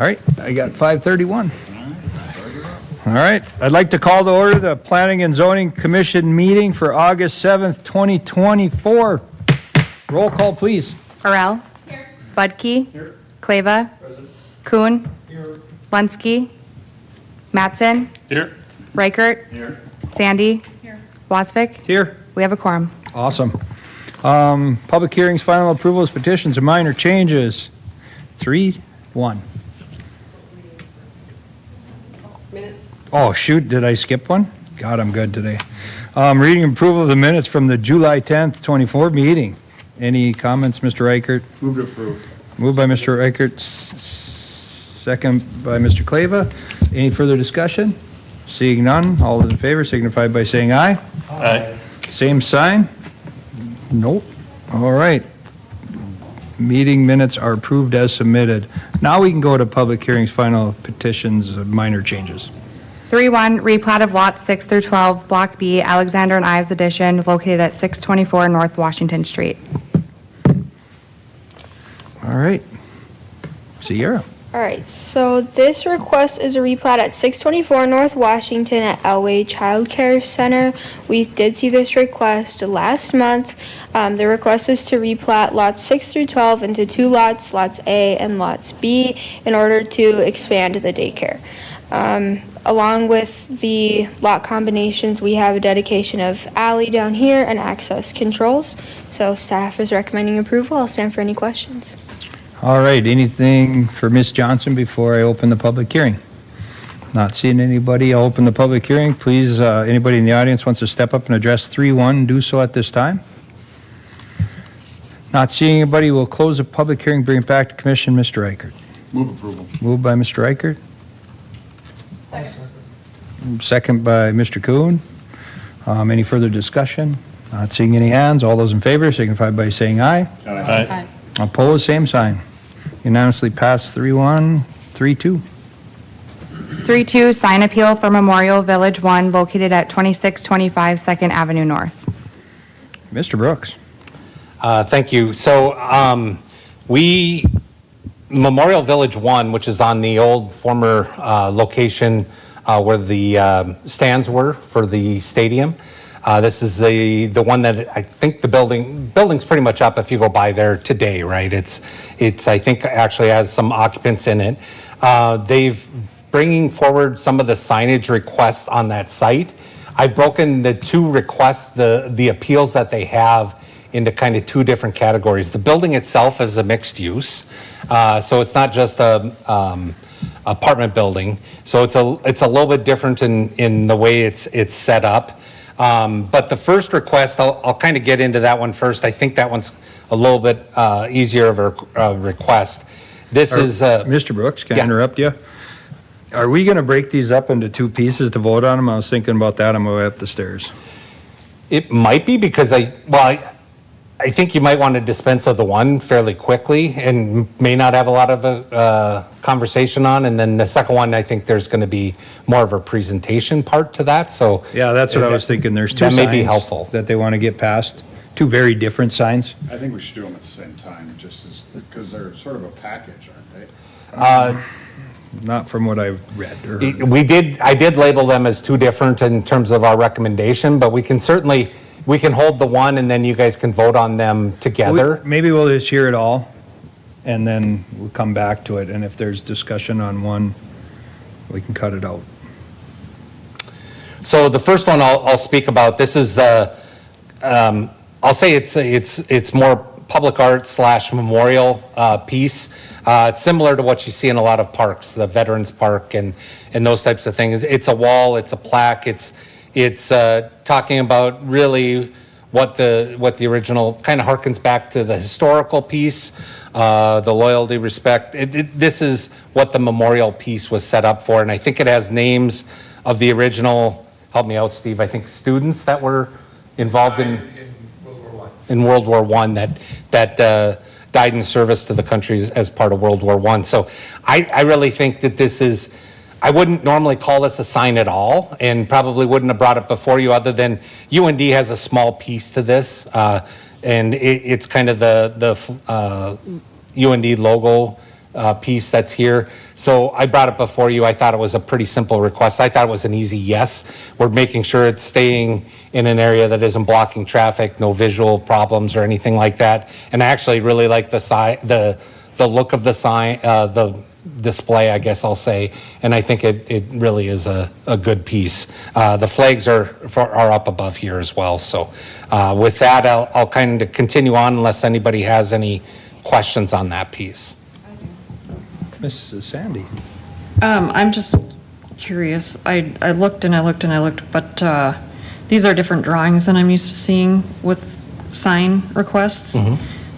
right, I got 5:31. All right, I'd like to call to order the Planning and Zoning Commission meeting for August 7th, 2024. Roll call, please. Harrell. Here. Budke. Here. Kleva. Present. Kuhn. Here. Lensky. Mattson. Here. Reichert. Here. Sandy. Here. Wasvik. Here. We have a quorum. Awesome. Public hearings, final approvals, petitions, and minor changes. 3-1. Minutes. Oh, shoot, did I skip one? God, I'm good today. Reading approval of the minutes from the July 10th, 24 meeting. Any comments, Mr. Reichert? Move to approve. Moved by Mr. Reichert, second by Mr. Kleva. Any further discussion? Seeing none, all those in favor signify by saying aye. Aye. Same sign? Nope. All right. Meeting minutes are approved as submitted. Now we can go to public hearings, final petitions, minor changes. 3-1, replat of lots 6 through 12, Block B, Alexander and Ives Addition, located at 624 North Washington Street. All right. Sierra. All right, so this request is a replat at 624 North Washington at Elway Child Care Center. We did see this request last month. The request is to replat lots 6 through 12 into two lots, lots A and lots B, in order to expand the daycare. Along with the lot combinations, we have a dedication of alley down here and access controls. So staff is recommending approval. I'll stand for any questions. All right, anything for Ms. Johnson before I open the public hearing? Not seeing anybody, I'll open the public hearing. Please, anybody in the audience wants to step up and address 3-1, do so at this time. Not seeing anybody, we'll close the public hearing, bring it back to commission. Mr. Reichert. Move approval. Moved by Mr. Reichert. Second by Mr. Kuhn. Any further discussion? Not seeing any hands. All those in favor signify by saying aye. Aye. Opposed, same sign. Unanimously passed 3-1, 3-2. 3-2, sign appeal for Memorial Village 1, located at 2625 2nd Avenue North. Mr. Brooks. Thank you. So Memorial Village 1, which is on the old former location where the stands were for the stadium. This is the one that I think the building's pretty much up if you go by there today, right? It's I think actually has some occupants in it. They've bringing forward some of the signage requests on that site. I've broken the two requests, the appeals that they have into kind of two different categories. The building itself is a mixed use, so it's not just a apartment building. So it's a little bit different in the way it's set up. But the first request, I'll kind of get into that one first. I think that one's a little bit easier of a request. This is Mr. Brooks, can I interrupt you? Are we going to break these up into two pieces to vote on them? I was thinking about that on my way up the stairs. It might be because I think you might want to dispense of the one fairly quickly and may not have a lot of conversation on. And then the second one, I think there's going to be more of a presentation part to that. So Yeah, that's what I was thinking. There's two that signs may be helpful that they want to get past. Two very different signs. I think we should do them at the same time, just as, because they're sort of a package, aren't they? Not from what I read or heard. I did label them as two different in terms of our recommendation, but we can hold the one and then you guys can vote on them together. Maybe we'll just hear it all and then we'll come back to it. And if there's discussion on one, we can cut it out. So the first one I'll speak about, this is I'll say it's more public art / memorial piece. It's similar to what you see in a lot of parks, the Veterans Park and those types of things. It's a wall, it's a plaque, it's talking about really what the original kind of harkens back to the historical piece, the loyalty, respect. This is what the memorial piece was set up for, and I think it has names of the original, help me out, Steve, I think students that were involved in World War I that died in service to the country as part of World War I. So I really think that this is, I wouldn't normally call this a sign at all, and probably wouldn't have brought it before you other than UND has a small piece to this, and it's kind of the UND logo piece that's here. So I brought it before you. I thought it was a pretty simple request. I thought it was an easy yes. We're making sure it's staying in an area that isn't blocking traffic, no visual problems or anything like that. And I actually really like the look of the sign, the display, I guess I'll say. And I think it really is a good piece. The flags are up above here as well. So with that, I'll kind of continue on unless anybody has any questions on that piece. Mrs. Sandy? I'm just curious. I looked and I looked and I looked, but these are different drawings than I'm used to seeing with sign requests.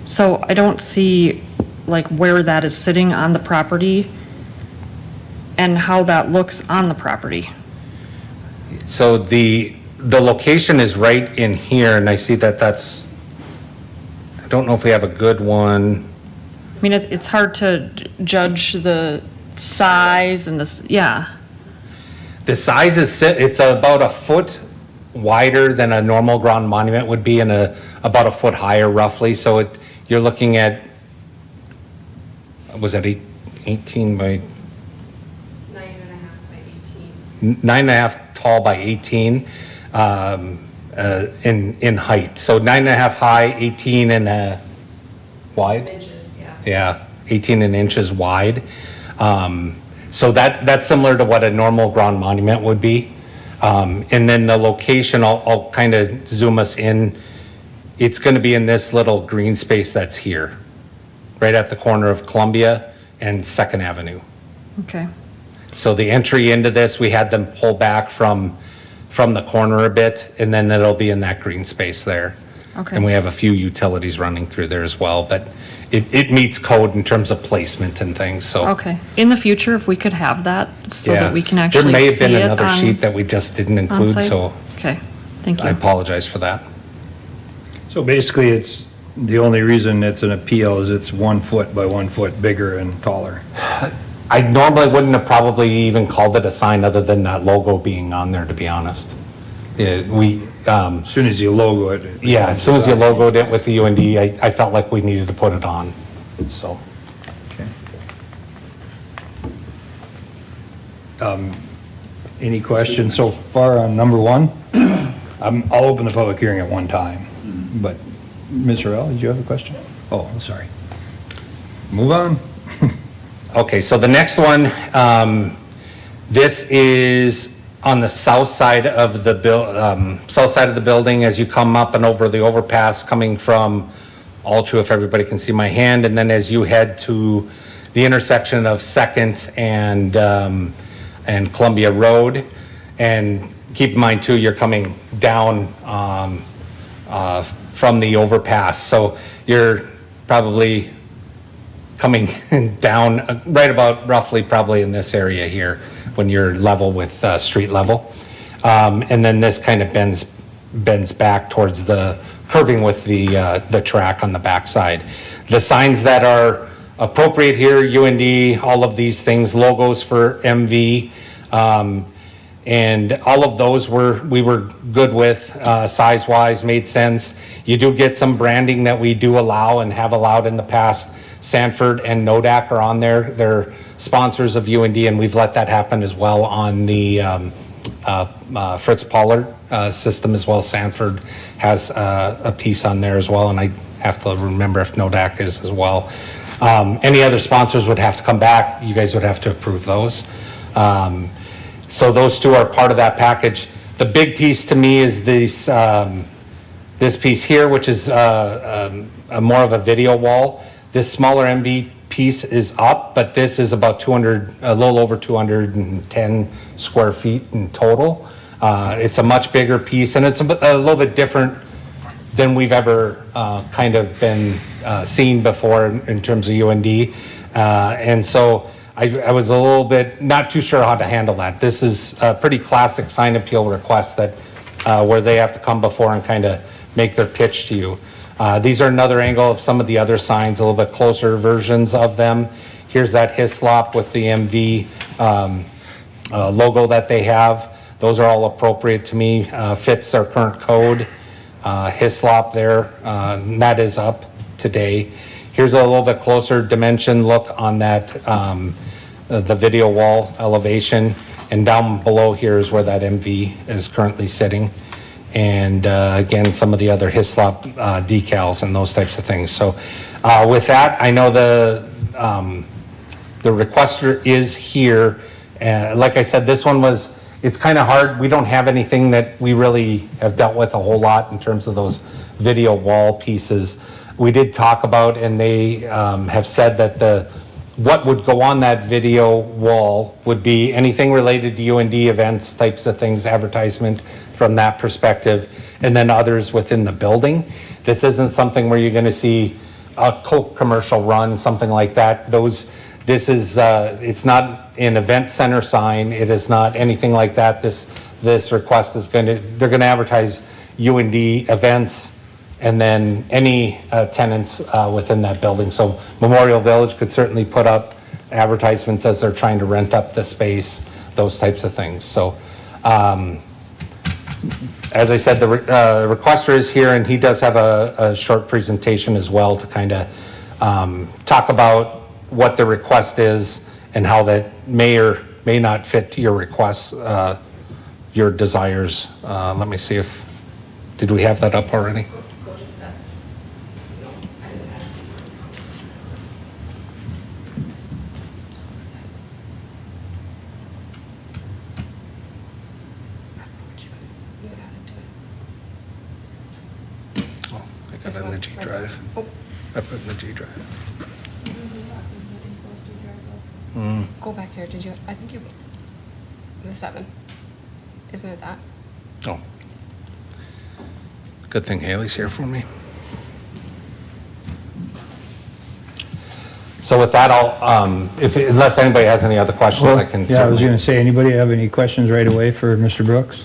So I don't see like where that is sitting on the property and how that looks on the property. So the location is right in here, and I see that that's, I don't know if we have a good one. I mean, it's hard to judge the size and yeah. The size is, it's about a foot wider than a normal ground monument would be and about a foot higher roughly. So you're looking at, was it 18 by, 9.5 by 18. 9.5 tall by 18 in height. So 9.5 high, 18 and wide. Inches, yeah. Yeah, 18 inches wide. So that's similar to what a normal ground monument would be. And then the location, I'll kind of zoom us in. It's going to be in this little green space that's here, right at the corner of Columbia and 2nd Avenue. Okay. So the entry into this, we had them pull back from the corner a bit, and then it'll be in that green space there. Okay. And we have a few utilities running through there as well, but it meets code in terms of placement and things, so. Okay. In the future, if we could have that so Yeah. that we can actually see it There may have been on. another sheet that we just didn't include, on-site? so Okay, thank I you. apologize for that. So basically, it's, the only reason it's an appeal is it's 1 foot by 1 foot bigger and taller. I normally wouldn't have probably even called it a sign other than that logo being on there, to be honest. As soon as you logo it. Yeah, as soon as you logoed it with the UND, I felt like we needed to put it on, so. Okay. Any questions so far on number 1? I'll open the public hearing at one time, but Ms. Harrell, did you have a question? Oh, sorry. Move on. Okay, so the next one, this is on the south side of the building as you come up and over the overpass coming from Altru, if everybody can see my hand, and then as you head to the intersection of 2nd and Columbia Road. And keep in mind too, you're coming down from the overpass, so you're probably coming down right about roughly probably in this area here when you're level with street level. And then this kind of bends back towards the curving with the track on the backside. The signs that are appropriate here, UND, all of these things, logos for MV, and all of those we were good with, size-wise, made sense. You do get some branding that we do allow and have allowed in the past. Sanford and Nodak are on there. They're sponsors of UND, and we've let that happen as well on the Fritz Pollard system as well. Sanford has a piece on there as well, and I have to remember if Nodak is as well. Any other sponsors would have to come back. You guys would have to approve those. So those two are part of that package. The big piece to me is this piece here, which is more of a video wall. This smaller MV piece is up, but this is about a little over 210 square feet in total. It's a much bigger piece, and it's a little bit different than we've ever kind of been seen before in terms of UND. And so I was a little bit not too sure how to handle that. This is a pretty classic sign appeal request that where they have to come before and kind of make their pitch to you. These are another angle of some of the other signs, a little bit closer versions of them. Here's that Hislop with the MV logo that they have. Those are all appropriate to me, fits our current code. Hislop there, and that is up today. Here's a little bit closer dimension look on that, the video wall elevation. And down below here is where that MV is currently sitting. And again, some of the other Hislop decals and those types of things. So with that, I know the requester is here. Like I said, this one was, it's kind of hard. We don't have anything that we really have dealt with a whole lot in terms of those video wall pieces. We did talk about, and they have said that what would go on that video wall would be anything related to UND events, types of things, advertisement from that perspective, and then others within the building. This isn't something where you're going to see a Coke commercial run, something like that. This is, it's not an event center sign. It is not anything like that. This request is they're going to advertise UND events and then any tenants within that building. So Memorial Village could certainly put up advertisements as they're trying to rent up the space, those types of things. So as I said, the requester is here, and he does have a short presentation as well to kind of talk about what the request is and how that may or may not fit to your requests, your desires. Let me see did we have that up already? Go to step. No, I didn't have. You would have to do it. Oh, I got it in the G drive. I put it in the G drive. Go back here, did you, I think you, the 7. Isn't it that? Oh. Good thing Haley's here for me. So with that, unless anybody has any other questions, I can Yeah, I was certainly. going to say, anybody have any questions right away for Mr. Brooks?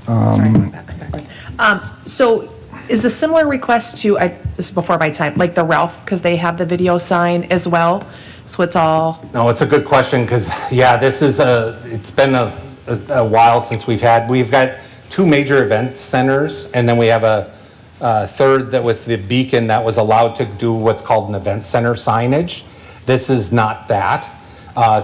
Sorry, I'm back. So is a similar request to, this is before my time, like the Ralph, because they have the video sign as well? So it's all, No, it's a good question, because, yeah, it's been a while since we've got 2 major event centers, and then we have a third that with the Beacon that was allowed to do what's called an event center signage. This is not that.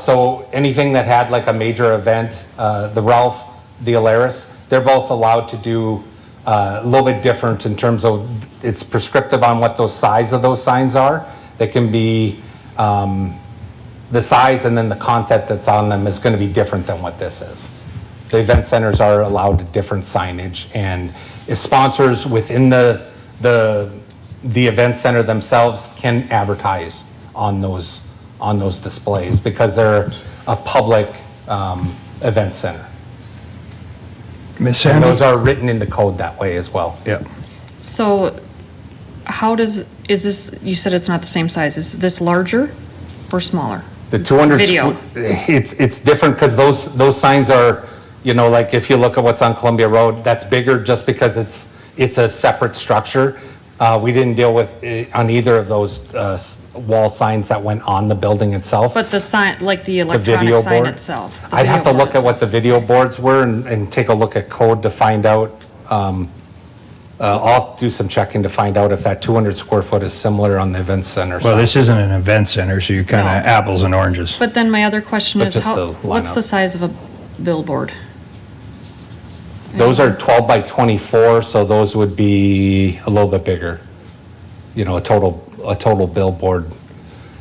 So anything that had like a major event, the Ralph, the Alaris, they're both allowed to do a little bit different in terms of, it's prescriptive on what those size of those signs are. They can be, the size and then the content that's on them is going to be different than what this is. The event centers are allowed different signage, and if sponsors within the event center themselves can advertise on those displays because they're a public event center. Ms. And Sandy? those are written in the code that way as well. Yeah. So is this, you said it's not the same size, is this larger or smaller? The 200, Video. it's different because those signs are, like if you look at what's on Columbia Road, that's bigger just because it's a separate structure. We didn't deal with on either of those wall signs that went on the building itself. But the sign, like the The video electronic sign board. itself? the I'd have to video look at board what the video boards were and take a look at code to find out. I'll do some checking to find out if that 200 square foot is similar on the event center Well, side. this isn't an event center, so you're kind of No. apples and oranges. But then my other question But is, just the what's lineup. the size of a billboard? Those are 12 by 24, so those would be a little bit bigger. A total billboard.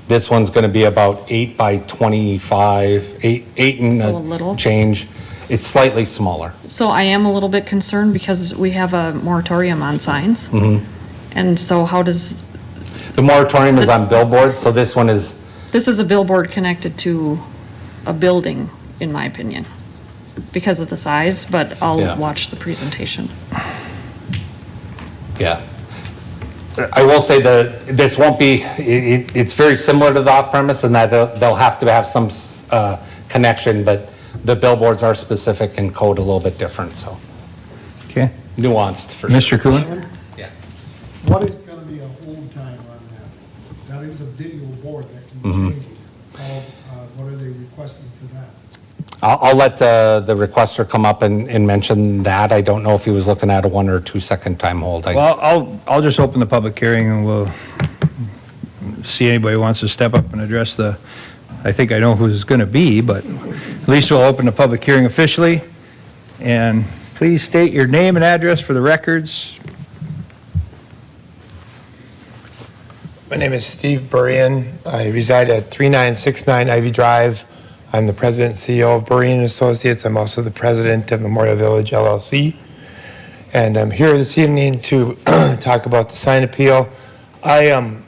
This one's going to be about 8 by 25, eight and So a little? change. It's slightly smaller. So I am a little bit concerned because we have a moratorium on signs. Mm-hmm. And so how does, The moratorium is on billboards, so this one is, this is a billboard connected to a building, in my opinion, because of the size, but Yeah. I'll watch the presentation. yeah. I will say that this won't be, it's very similar to the off-premise in that they'll have to have some connection, but the billboards are specific and code a little bit different, so Okay. nuanced for sure. Mr. Coon? Yeah. What is gonna be a hold time on that? That is a video board that can be changed. What are they requesting for that? I'll let the requester come up and mention that. I don't know if he was looking at a 1 or 2 second time hold. Well, I'll just open the public hearing and we'll see anybody who wants to step up and address I think I know who it's going to be, but at least we'll open the public hearing officially. And please state your name and address for the records. My name is Steve Burian. I reside at 3969 Ivy Drive. I'm the president and CEO of Burian Associates. I'm also the president of Memorial Village LLC. And I'm here this evening to talk about the sign appeal. I am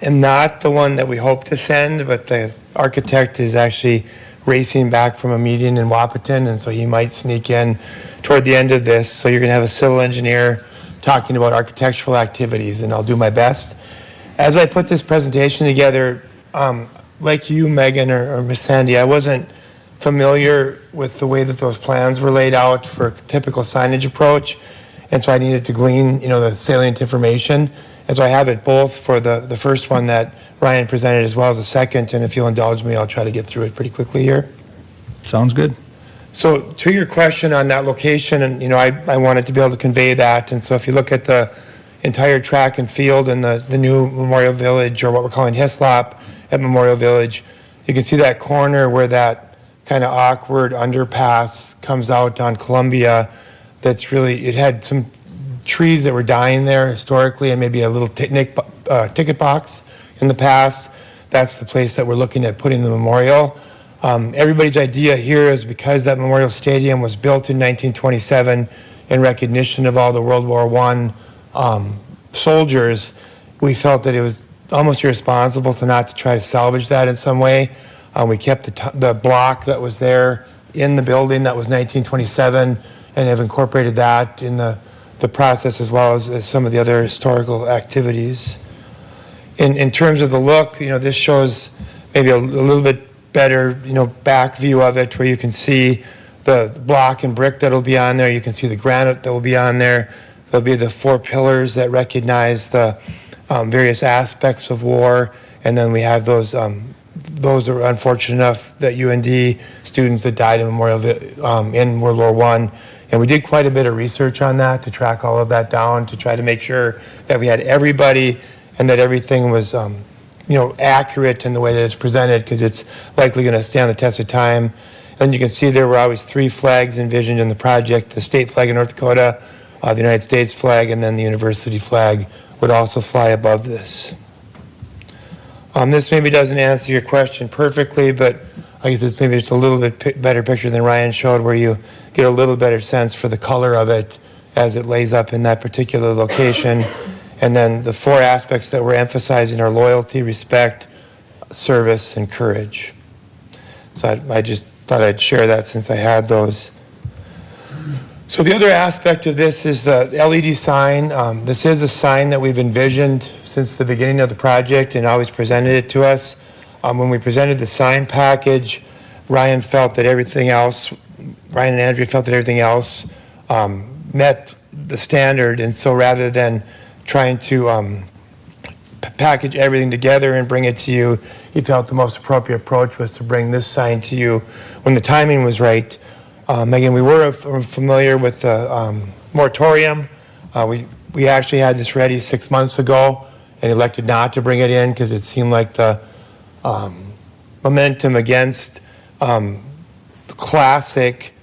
not the one that we hope to send, but the architect is actually racing back from a meeting in Wapaton, and so he might sneak in toward the end of this. So you're going to have a civil engineer talking about architectural activities, and I'll do my best. As I put this presentation together, like you, Megan, or Miss Sandy, I wasn't familiar with the way that those plans were laid out for a typical signage approach, and so I needed to glean, the salient information. And so I have it both for the first one that Ryan presented as well as the second, and if you'll indulge me, I'll try to get through it pretty quickly here. Sounds good. So to your question on that location, and I wanted to be able to convey that, and so if you look at the entire track and field and the new Memorial Village, or what we're calling Hislop at Memorial Village, you can see that corner where that kind of awkward underpass comes out on Columbia. It had some trees that were dying there historically, and maybe a little ticket box in the past. That's the place that we're looking at putting the memorial. Everybody's idea here is because that Memorial Stadium was built in 1927 in recognition of all the World War I soldiers, we felt that it was almost irresponsible to try to salvage that in some way. We kept the block that was there in the building that was 1927 and have incorporated that in the process, as well as some of the other historical activities. In terms of the look, this shows maybe a little bit better, back view of it, where you can see the block and brick that'll be on there. You can see the granite that will be on there. There'll be the 4 pillars that recognize the various aspects of war, and then we have those are unfortunate enough that UND students that died in in World War I. And we did quite a bit of research on that to track all of that down, to try to make sure that we had everybody and that everything was accurate in the way that it's presented, because it's likely going to stand the test of time. And you can see there were always 3 flags envisioned in the project: the state flag of North Dakota, the United States flag, and then the university flag would also fly above this. This maybe doesn't answer your question perfectly, but I guess it's maybe just a little bit better picture than Ryan showed, where you get a little better sense for the color of it as it lays up in that particular location. And then the 4 aspects that we're emphasizing are loyalty, respect, service, and courage. So I just thought I'd share that since I had those. So the other aspect of this is the LED sign. This is a sign that we've envisioned since the beginning of the project and always presented it to us. When we presented the sign package, Ryan and Andrea felt that everything else met the standard, and so rather than trying to package everything together and bring it to you, he felt the most appropriate approach was to bring this sign to you when the timing was right. Megan, we were familiar with the moratorium. We actually had this ready 6 months ago and elected not to bring it in because it seemed like the momentum against classic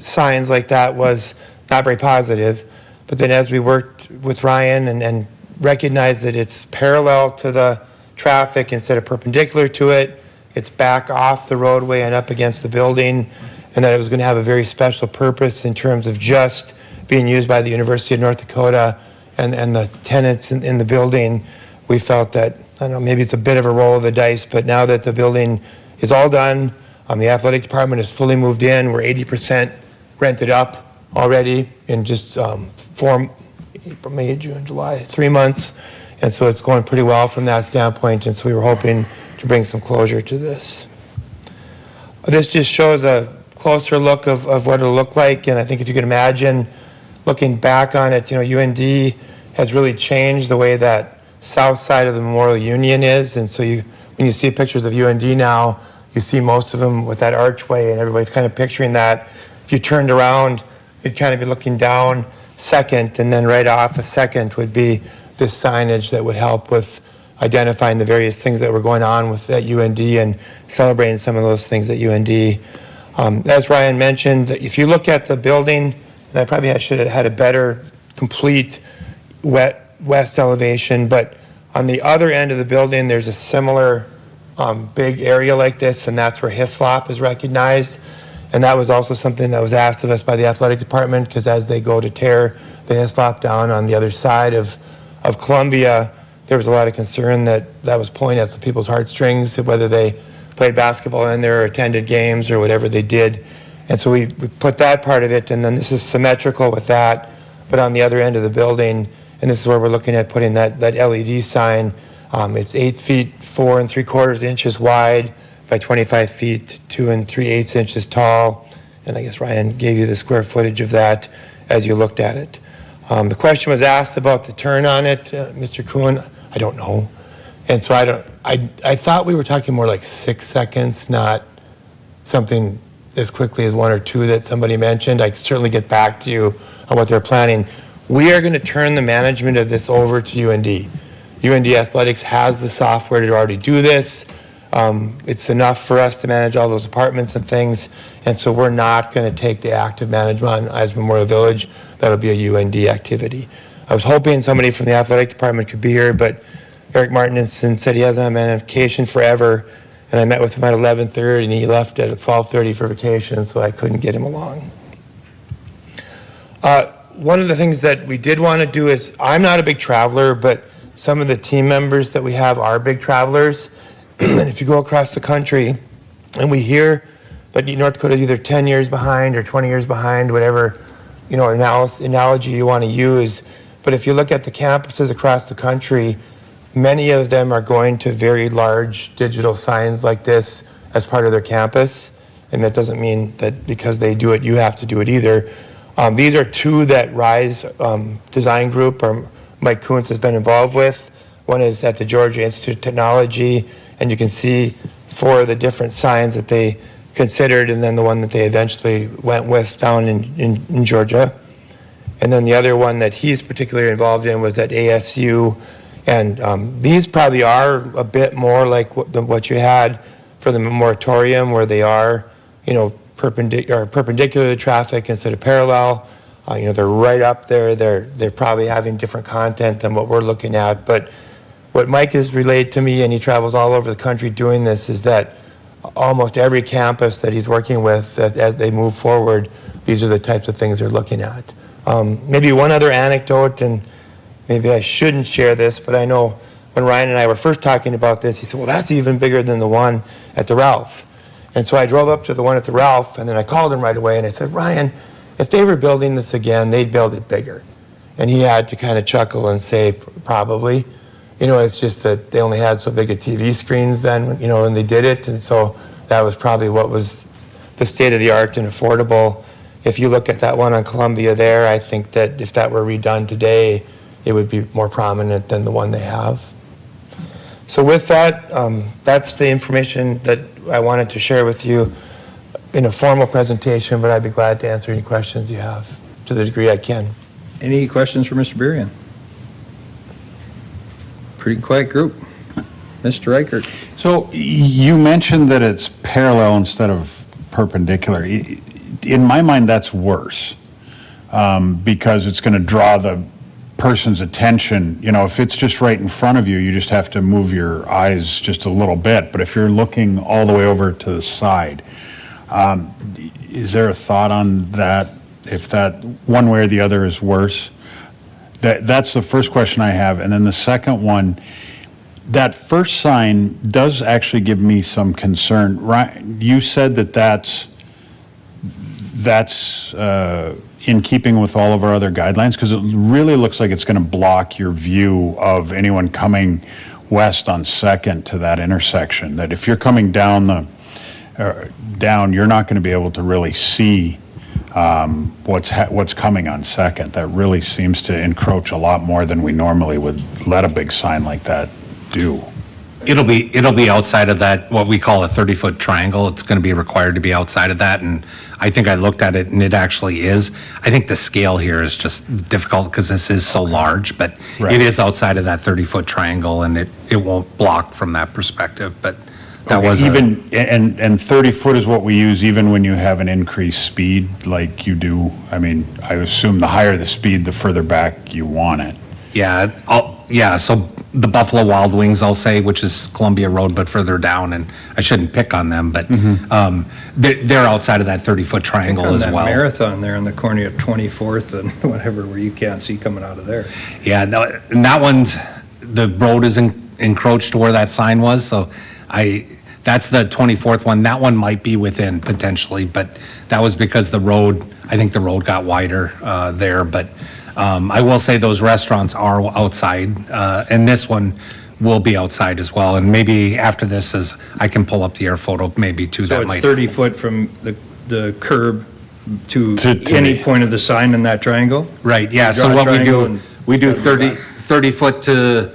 signs like that was not very positive. But then as we worked with Ryan and recognized that it's parallel to the traffic instead of perpendicular to it, it's back off the roadway and up against the building, and that it was going to have a very special purpose in terms of just being used by the University of North Dakota and the tenants in the building, we felt that, I don't know, maybe it's a bit of a roll of the dice, but now that the building is all done, the athletic department is fully moved in, we're 80% rented up already in just April, May, June, July, 3 months. And so it's going pretty well from that standpoint, and so we were hoping to bring some closure to this. This just shows a closer look of what it'll look like, and I think if you can imagine looking back on it, UND has really changed the way that south side of the Memorial Union is, and so when you see pictures of UND now, you see most of them with that archway, and everybody's kind of picturing that. If you turned around, you'd kind of be looking down Second, and then right off of Second would be this signage that would help with identifying the various things that were going on with at UND and celebrating some of those things at UND. As Ryan mentioned, if you look at the building, and I probably should have had a better complete west elevation, but on the other end of the building, there's a similar big area like this, and that's where Hislop is recognized. And that was also something that was asked of us by the athletic department, because as they go to tear the Hislop down on the other side of Columbia, there was a lot of concern that was pulling at some people's heartstrings, whether they played basketball in there or attended games or whatever they did. And so we put that part of it, and then this is symmetrical with that, but on the other end of the building, and this is where we're looking at putting that LED sign. It's 8 feet 4 3/4 inches wide by 25 feet 2 3/8 inches tall. And I guess Ryan gave you the square footage of that as you looked at it. The question was asked about the turn on it, Mr. Kuhn. I don't know. And so I thought we were talking more like 6 seconds, not something as quickly as 1 or 2 that somebody mentioned. I can certainly get back to you on what they're planning. We are going to turn the management of this over to UND. UND Athletics has the software to already do this. It's enough for us to manage all those apartments and things, and so we're not going to take the active management on Eyes Memorial Village. That'll be a UND activity. I was hoping somebody from the athletic department could be here, but Eric Martinson said he hasn't been on vacation forever, and I met with him at 11:30, and he left at 12:30 for vacation, so I couldn't get him along. One of the things that we did want to do is, I'm not a big traveler, but some of the team members that we have are big travelers. And if you go across the country, and we hear that North Dakota is either 10 years behind or 20 years behind, whatever analogy you want to use. But if you look at the campuses across the country, many of them are going to very large digital signs like this as part of their campus. And that doesn't mean that because they do it, you have to do it either. These are 2 that RISE Design Group, or Mike Kuntz has been involved with. One is at the Georgia Institute of Technology, and you can see 4 of the different signs that they considered, and then the one that they eventually went with down in Georgia. And then the other one that he's particularly involved in was at ASU. And these probably are a bit more like what you had for the moratorium, where they are, perpendicular to traffic instead of parallel. They're right up there. They're probably having different content than what we're looking at. But what Mike has relayed to me, and he travels all over the country doing this, is that almost every campus that he's working with, that as they move forward, these are the types of things they're looking at. Maybe one other anecdote, and maybe I shouldn't share this, but I know when Ryan and I were first talking about this, he said, well, that's even bigger than the one at the Ralph. And so I drove up to the one at the Ralph, and then I called him right away, and I said, Ryan, if they were building this again, they'd build it bigger. And he had to kind of chuckle and say, probably. It's just that they only had so big a TV screens then, when they did it. And so that was probably what was the state of the art and affordable. If you look at that one on Columbia there, I think that if that were redone today, it would be more prominent than the one they have. So with that, that's the information that I wanted to share with you in a formal presentation, but I'd be glad to answer any questions you have to the degree I can. Any questions for Mr. Burian? Pretty quiet group. Mr. Reichert. So you mentioned that it's parallel instead of perpendicular. In my mind, that's worse because it's going to draw the person's attention. If it's just right in front of you, you just have to move your eyes just a little bit. But if you're looking all the way over to the side, is there a thought on that? If that one way or the other is worse? That's the first question I have. And then the second one, that first sign does actually give me some concern. You said that's in keeping with all of our other guidelines, because it really looks like it's going to block your view of anyone coming west on Second to that intersection. That if you're coming down you're not going to be able to really see what's coming on Second. That really seems to encroach a lot more than we normally would let a big sign like that do. It'll be outside of that, what we call a 30-foot triangle. It's going to be required to be outside of that, and I think I looked at it, and it actually is. I think the scale here is just difficult because this is so large, but Right. it is outside of that 30-foot triangle, and it won't block from that perspective, but that Okay, was even, and 30 foot is what we use even when you have an increased speed like you do. I mean, I assume the higher the speed, the further back you want it. So the Buffalo Wild Wings, I'll say, which is Columbia Road, but further down, and I shouldn't pick on them, but they're outside of that 30-foot triangle On as that well. marathon there in the corner of 24th and whatever, where you can't see coming out of there. Yeah, no, and that one's, the road is encroached to where that sign was, so that's the 24th one. That one might be within potentially, but that was because I think the road got wider there, but I will say those restaurants are outside, and this one will be outside as well, and maybe after this I can pull up the air photo maybe too. So That it's might 30 foot from the curb to To any the- point of the sign in that triangle? Right, yeah, so Draw a what we triangle do, and we do cut it back. 30 foot to,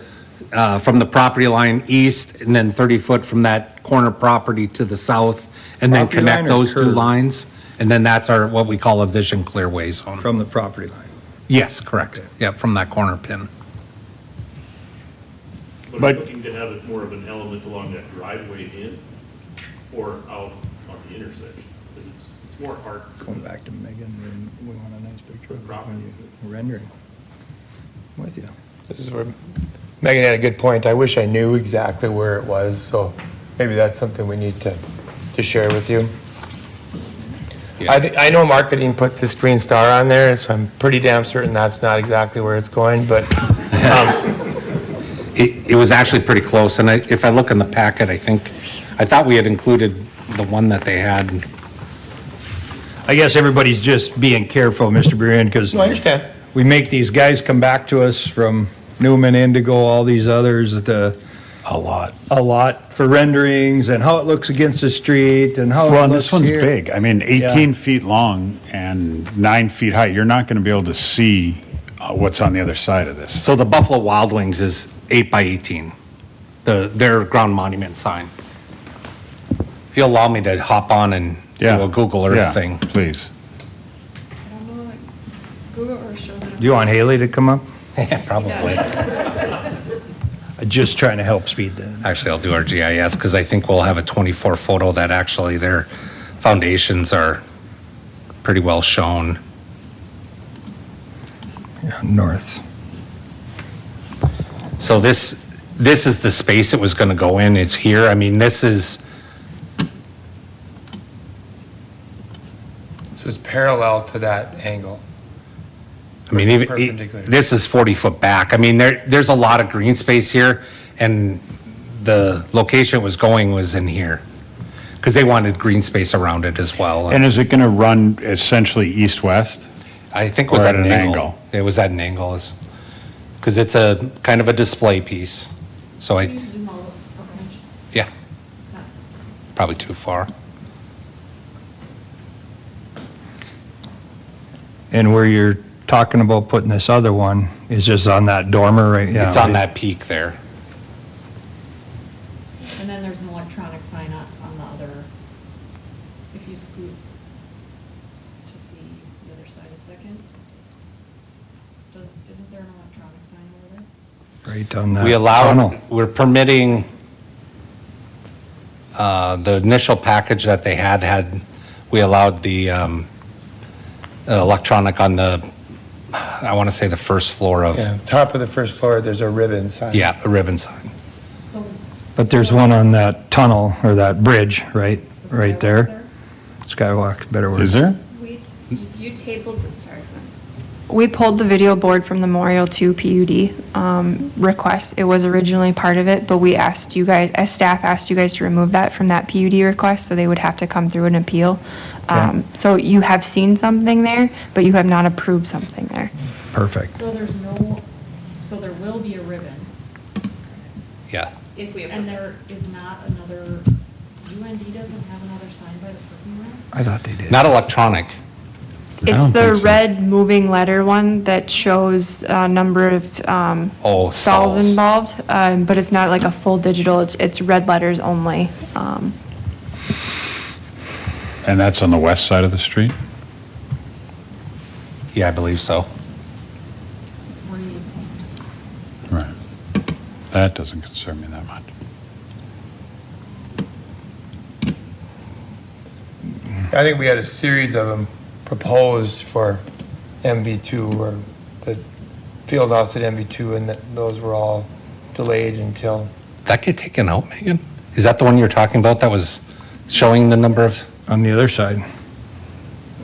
from the property line east, and then 30 foot from that corner property to the south, and then Property connect line or those two curb? lines, and then that's what we call a vision clearway zone. From the property line? Yes, correct, yeah, from that corner pin. But- But looking to have it more of an element along that driveway in or out on the intersection, because it's more hard. Going back to Megan, we want a nice picture of it Property. when you're rendering. With you. This is where Megan had a good point. I wish I knew exactly where it was, so maybe that's something we need to share with you. I know marketing put this green star on there, and so I'm pretty damn certain that's not exactly where it's going, but It was actually pretty close, and if I look in the packet, I thought we had included the one that they had. I guess everybody's just being careful, Mr. Brian, because no, I understand. we make these guys come back to us from Newman, Indigo, all these others, A lot. a lot for renderings and how it looks against the street and how it Well, and looks this one's here. big. I mean, 18 feet long and 9 feet high. You're not going to be able to see what's on the other side of this. So the Buffalo Wild Wings is 8 by 18, their ground monument sign. If you'll allow me to hop on and do Yeah. a Google Yeah, Earth thing. Please. I don't know, like, Google Earth shows it. Do you want Haley to come up? Yeah, probably. I'm just trying to help speed that. Actually, I'll do our GIS because I think we'll have a 24 photo that actually their foundations are pretty well shown. Yeah, north. So this is the space it was going to go in. It's here. I mean, this is, So it's parallel to that angle. I mean, even, Perpendicular. this is 40 foot back. I mean, there's a lot of green space here, and the location it was going was in here because they wanted green space around it as well. And is it going to run essentially east-west? I think it was or at at an an angle. angle? It was at an angle, because it's a kind of a display piece. So yeah, probably too far. And where you're talking about putting this other one is just on that dormer, right? Yeah, It's on right. that peak there. And then there's an electronic sign on the other, if you scoot to see the other side a second. Isn't there an electronic sign over there? Right on that We tunnel. allowed, we're permitting, the initial package that they had, we allowed the electronic on the, I want to say the first floor of, Yeah, top of the first floor, there's a ribbon sign. yeah, a ribbon sign. So. But there's one on that tunnel or that bridge, right? Right there. Skywalk, better word. Is there? You tabled, sorry. We pulled the video board from the Memorial 2 PUD request. It was originally part of it, but we asked you guys, as staff asked you guys to remove that from that PUD request, so they would have to come through an appeal. So you have seen something there, but you have not approved something there. Perfect. So so there will be a ribbon. Yeah. If we And approve it. there is not another, UND doesn't have another sign by the parking lot? I thought they did. Not electronic. It's don't the think so. red moving letter one that shows a number of Oh, stalls stalls. involved, but it's not like a full digital, it's red letters only. And that's on the west side of the street? Yeah, I believe so. Right. That doesn't concern me that much. I think we had a series of them proposed for MV2 or the field house at MV2, and those were all delayed until, That get taken out, Megan? Is that the one you're talking about that was showing the number of? On the other side.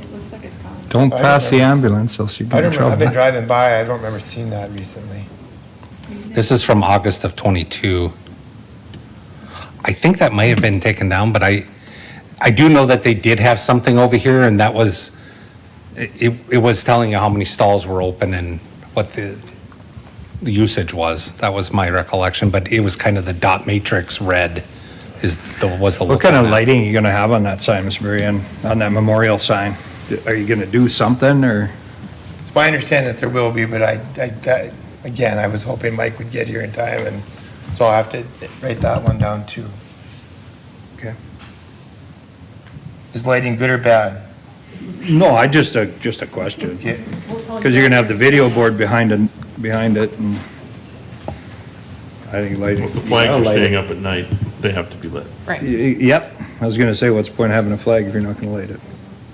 It looks like it's gone. Don't I pass the remember- ambulance, else you I get in don't remember, I've been trouble. driving by, I don't remember seeing that recently. This is from August of '22. I think that might have been taken down, but I do know that they did have something over here, and that was, it was telling you how many stalls were open and what the usage was. That was my recollection, but it was kind of the dot matrix red was the What look kind on of that. lighting are you gonna have on that sign, Mr. Berrien, on that memorial sign? Are you gonna do something, or? It's my understanding that there will be, but again, I was hoping Mike would get here in time, and so I'll have to write that one down too. Okay. Is lighting good or bad? No, just a question. Okay. Because you're gonna have the video board behind it, and I think lighting. If the flags yeah, are lighting. staying up at night, they have to be lit. Right. Yep, I was gonna say, what's the point of having a flag if you're not gonna light it?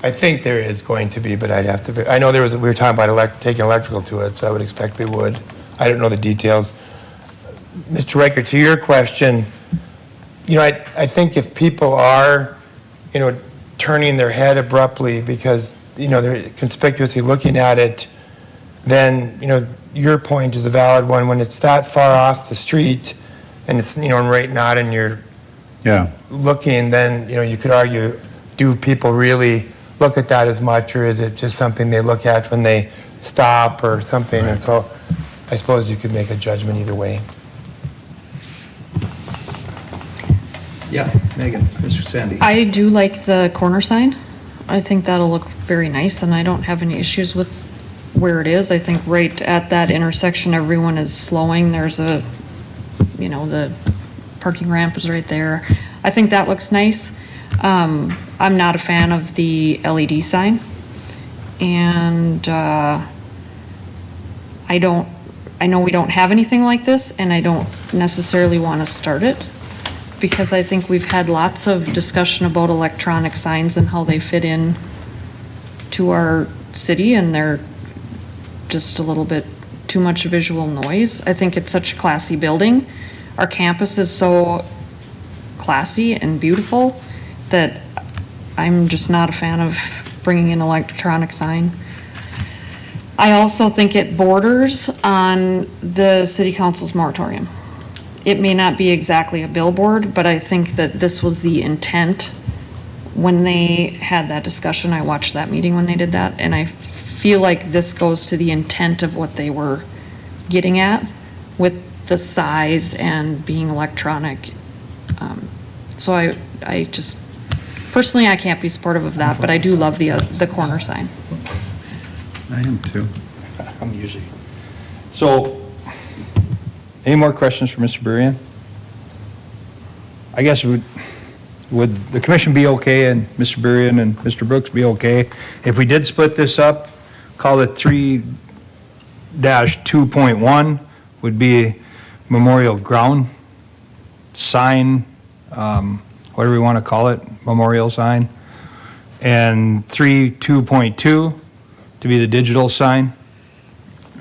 I think there is going to be, but I'd have to, I know we were talking about taking electrical to it, so I would expect we would. I don't know the details. Mr. Riker, to your question, I think if people are, turning their head abruptly because, they're conspicuously looking at it, then, your point is a valid one. When it's that far off the street and it's, right not and you're Yeah. looking, then, you could argue, do people really look at that as much, or is it just something they look at when they stop or something? And so I suppose you could make a judgment either way. Yeah, Megan, Mr. Sandy. I do like the corner sign. I think that'll look very nice, and I don't have any issues with where it is. I think right at that intersection, everyone is slowing. There's the parking ramp is right there. I think that looks nice. I'm not a fan of the LED sign. And, I know we don't have anything like this, and I don't necessarily want to start it, because I think we've had lots of discussion about electronic signs and how they fit in to our city, and they're just a little bit too much visual noise. I think it's such a classy building. Our campus is so classy and beautiful that I'm just not a fan of bringing an electronic sign. I also think it borders on the city council's moratorium. It may not be exactly a billboard, but I think that this was the intent when they had that discussion. I watched that meeting when they did that, and I feel like this goes to the intent of what they were getting at with the size and being electronic. So I just, personally, I can't be supportive of that, but I do love the corner sign. I am too. I'm usually. So, any more questions for Mr. Berrien? I guess would the commission be okay, and Mr. Berrien and Mr. Brooks be okay if we did split this up, call it 3-2.1 would be memorial ground sign, whatever we want to call it, memorial sign, and 3-2.2 to be the digital sign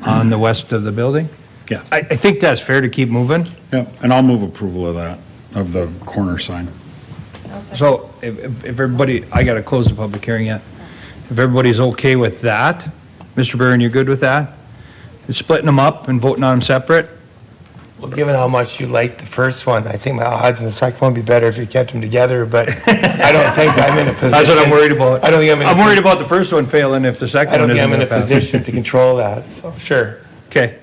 on the west of the building? Yeah. I think that's fair to keep moving. Yep, and I'll move approval of that, of the corner sign. So if everybody, I got to close the public hearing yet. If everybody's okay with that, Mr. Barron, you're good with that? Splitting them up and voting on them separate? Well, given how much you liked the first one, I think my odds in the second one would be better if you kept them together, but I don't think I'm in a position. That's what I'm worried about. I don't think I'm in a I'm worried about the first one failing if the second I don't one think isn't I'm in a gonna pass. position to control that, so sure. Okay.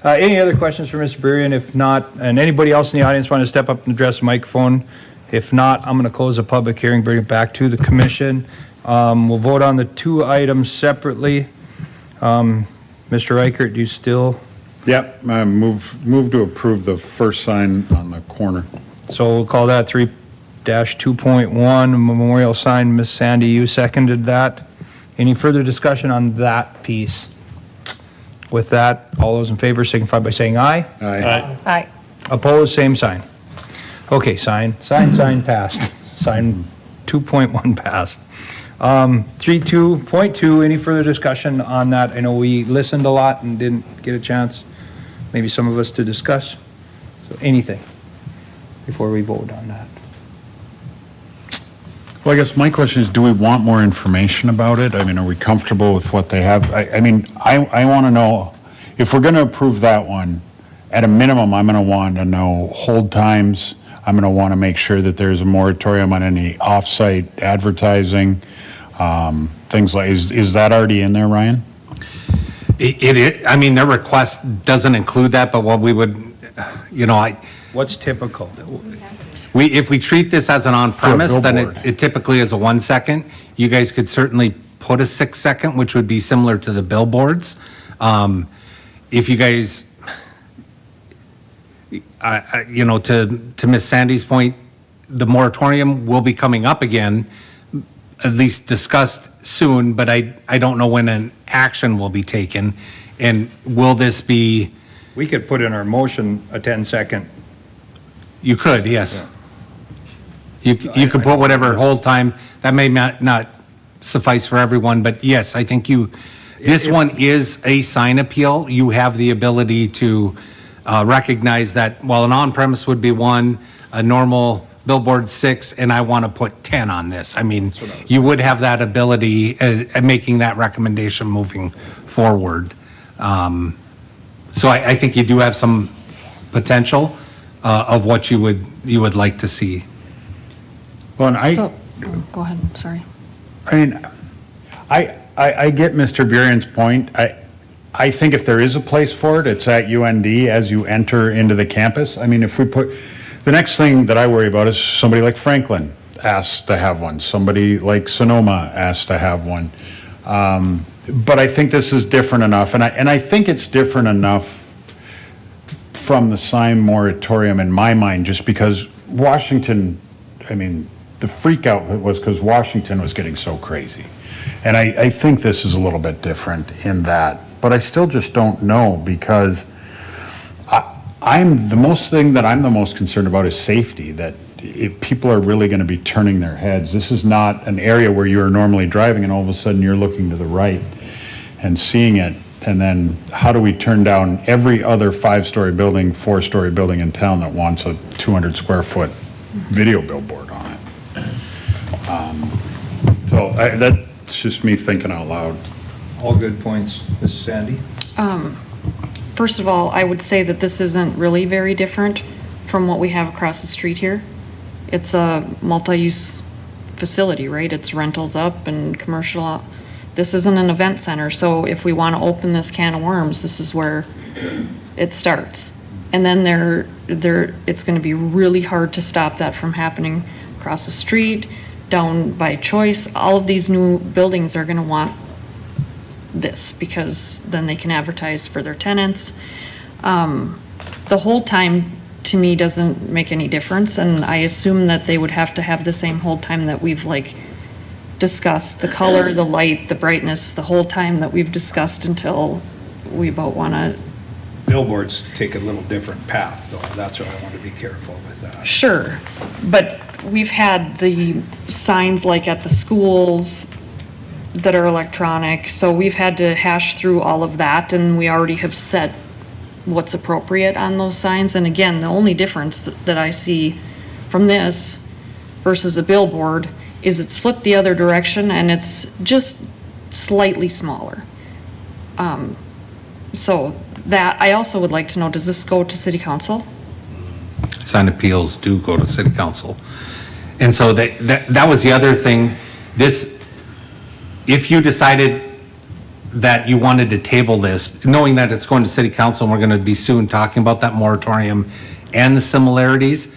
Any other questions for Mr. Berrien? If not, and anybody else in the audience want to step up and address the microphone? If not, I'm going to close the public hearing, bring it back to the commission, We'll vote on the two items separately. Mr. Reichert, do you still? Yep, move to approve the first sign on the corner. So we'll call that 3-2.1 memorial sign. Miss Sandy, you seconded that. Any further discussion on that piece? With that, all those in favor signify by saying aye. Aye. Aye. Opposed, same sign. Okay, sign passed. Sign 2.1 passed. 3.2, any further discussion on that? I know we listened a lot and didn't get a chance, maybe some of us, to discuss. So anything before we vote on that? Well, I guess my question is, do we want more information about it? I mean, are we comfortable with what they have? I mean, I want to know, if we're going to approve that one, at a minimum, I'm going to want to know hold times. I'm going to want to make sure that there's a moratorium on any off-site advertising, things like, is that already in there, Ryan? I mean, their request doesn't include that, but what we would, What's typical? if we treat this as an on-premise, then billboard. it typically is a 1 second. You guys could certainly put a 6 second, which would be similar to the billboards. If you guys, to Miss Sandy's point, the moratorium will be coming up again, at least discussed soon, but I don't know when an action will be taken. And will this be, We could put in our motion a 10-second. you could, yes. You could put whatever hold time, that may not suffice for everyone, but yes, I think this one is a sign appeal. You have the ability to recognize that, while an on-premise would be 1, a normal billboard 6, and I want to put 10 on this. I mean, you would have that ability at making that recommendation moving forward. So I think you do have some potential of what you would like to see. Well, and So, go ahead, sorry. I mean, I get Mr. Burion's point. I think if there is a place for it, it's at UND as you enter into the campus. I mean, if we put, the next thing that I worry about is somebody like Franklin asks to have one, somebody like Sonoma asks to have one. But I think this is different enough, and I think it's different enough from the sign moratorium in my mind, just because Washington, I mean, the freak out was because Washington was getting so crazy. And I think this is a little bit different in that, but I still just don't know, because I'm the most concerned about is safety, that if people are really going to be turning their heads. This is not an area where you're normally driving and all of a sudden you're looking to the right and seeing it. And then how do we turn down every other 5-story building, 4-story building in town that wants a 200 square foot video billboard on it? So that's just me thinking out loud. All good points. Miss Sandy? First of all, I would say that this isn't really very different from what we have across the street here. It's a multi-use facility, right? It's rentals up and commercial. This isn't an event center, so if we want to open this can of worms, this is where it starts. And then it's going to be really hard to stop that from happening across the street, down by Choice. All of these new buildings are going to want this, because then they can advertise for their tenants. The whole time, to me, doesn't make any difference, and I assume that they would have to have the same hold time that we've discussed, the color, the light, the brightness, the whole time that we've discussed, until we about want to. Billboards take a little different path, though. That's why I want to be careful with that. Sure, but we've had the signs at the schools that are electronic, so we've had to hash through all of that, and we already have set what's appropriate on those signs. And again, the only difference that I see from this versus a billboard is it's flipped the other direction and it's just slightly smaller. So that, I also would like to know, does this go to city council? Sign appeals do go to city council. And so that was the other thing. If you decided that you wanted to table this, knowing that it's going to city council and we're going to be soon talking about that moratorium and the similarities,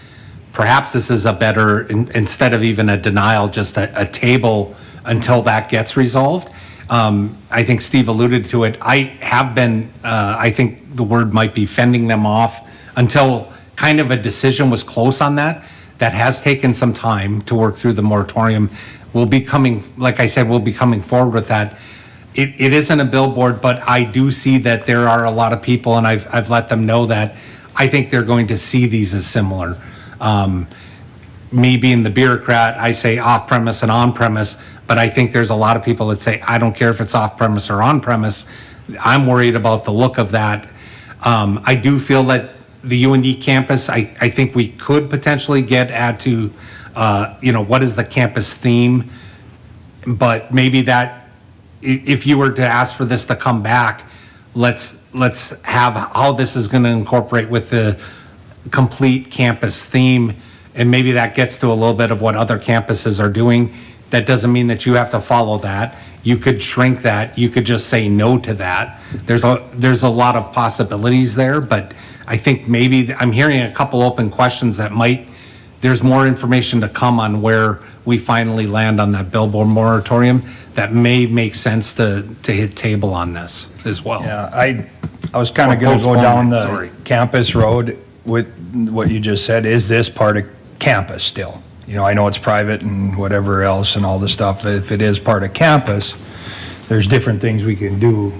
perhaps this is a better, instead of even a denial, just a table until that gets resolved. I think Steve alluded to it. I have been, I think the word might be fending them off until kind of a decision was close on that. That has taken some time to work through the moratorium. We'll be coming, like I said, we'll be coming forward with that. It isn't a billboard, but I do see that there are a lot of people, and I've let them know that I think they're going to see these as similar. Me being the bureaucrat, I say off-premise and on-premise, but I think there's a lot of people that say, I don't care if it's off-premise or on-premise. I'm worried about the look of that. I do feel that the UND campus, I think we could potentially get to, what is the campus theme? But maybe that, if you were to ask for this to come back, let's have how this is going to incorporate with the complete campus theme. And maybe that gets to a little bit of what other campuses are doing. That doesn't mean that you have to follow that. You could shrink that. You could just say no to that. There's a lot of possibilities there, but I think maybe I'm hearing a couple open questions that there's more information to come on where we finally land on that billboard moratorium that may make sense to hit table on this as well. Yeah, I was kind of going to go down the campus road with what you just said. Is this part of campus still? I know it's private and whatever else and all the stuff. If it is part of campus, there's different things we can do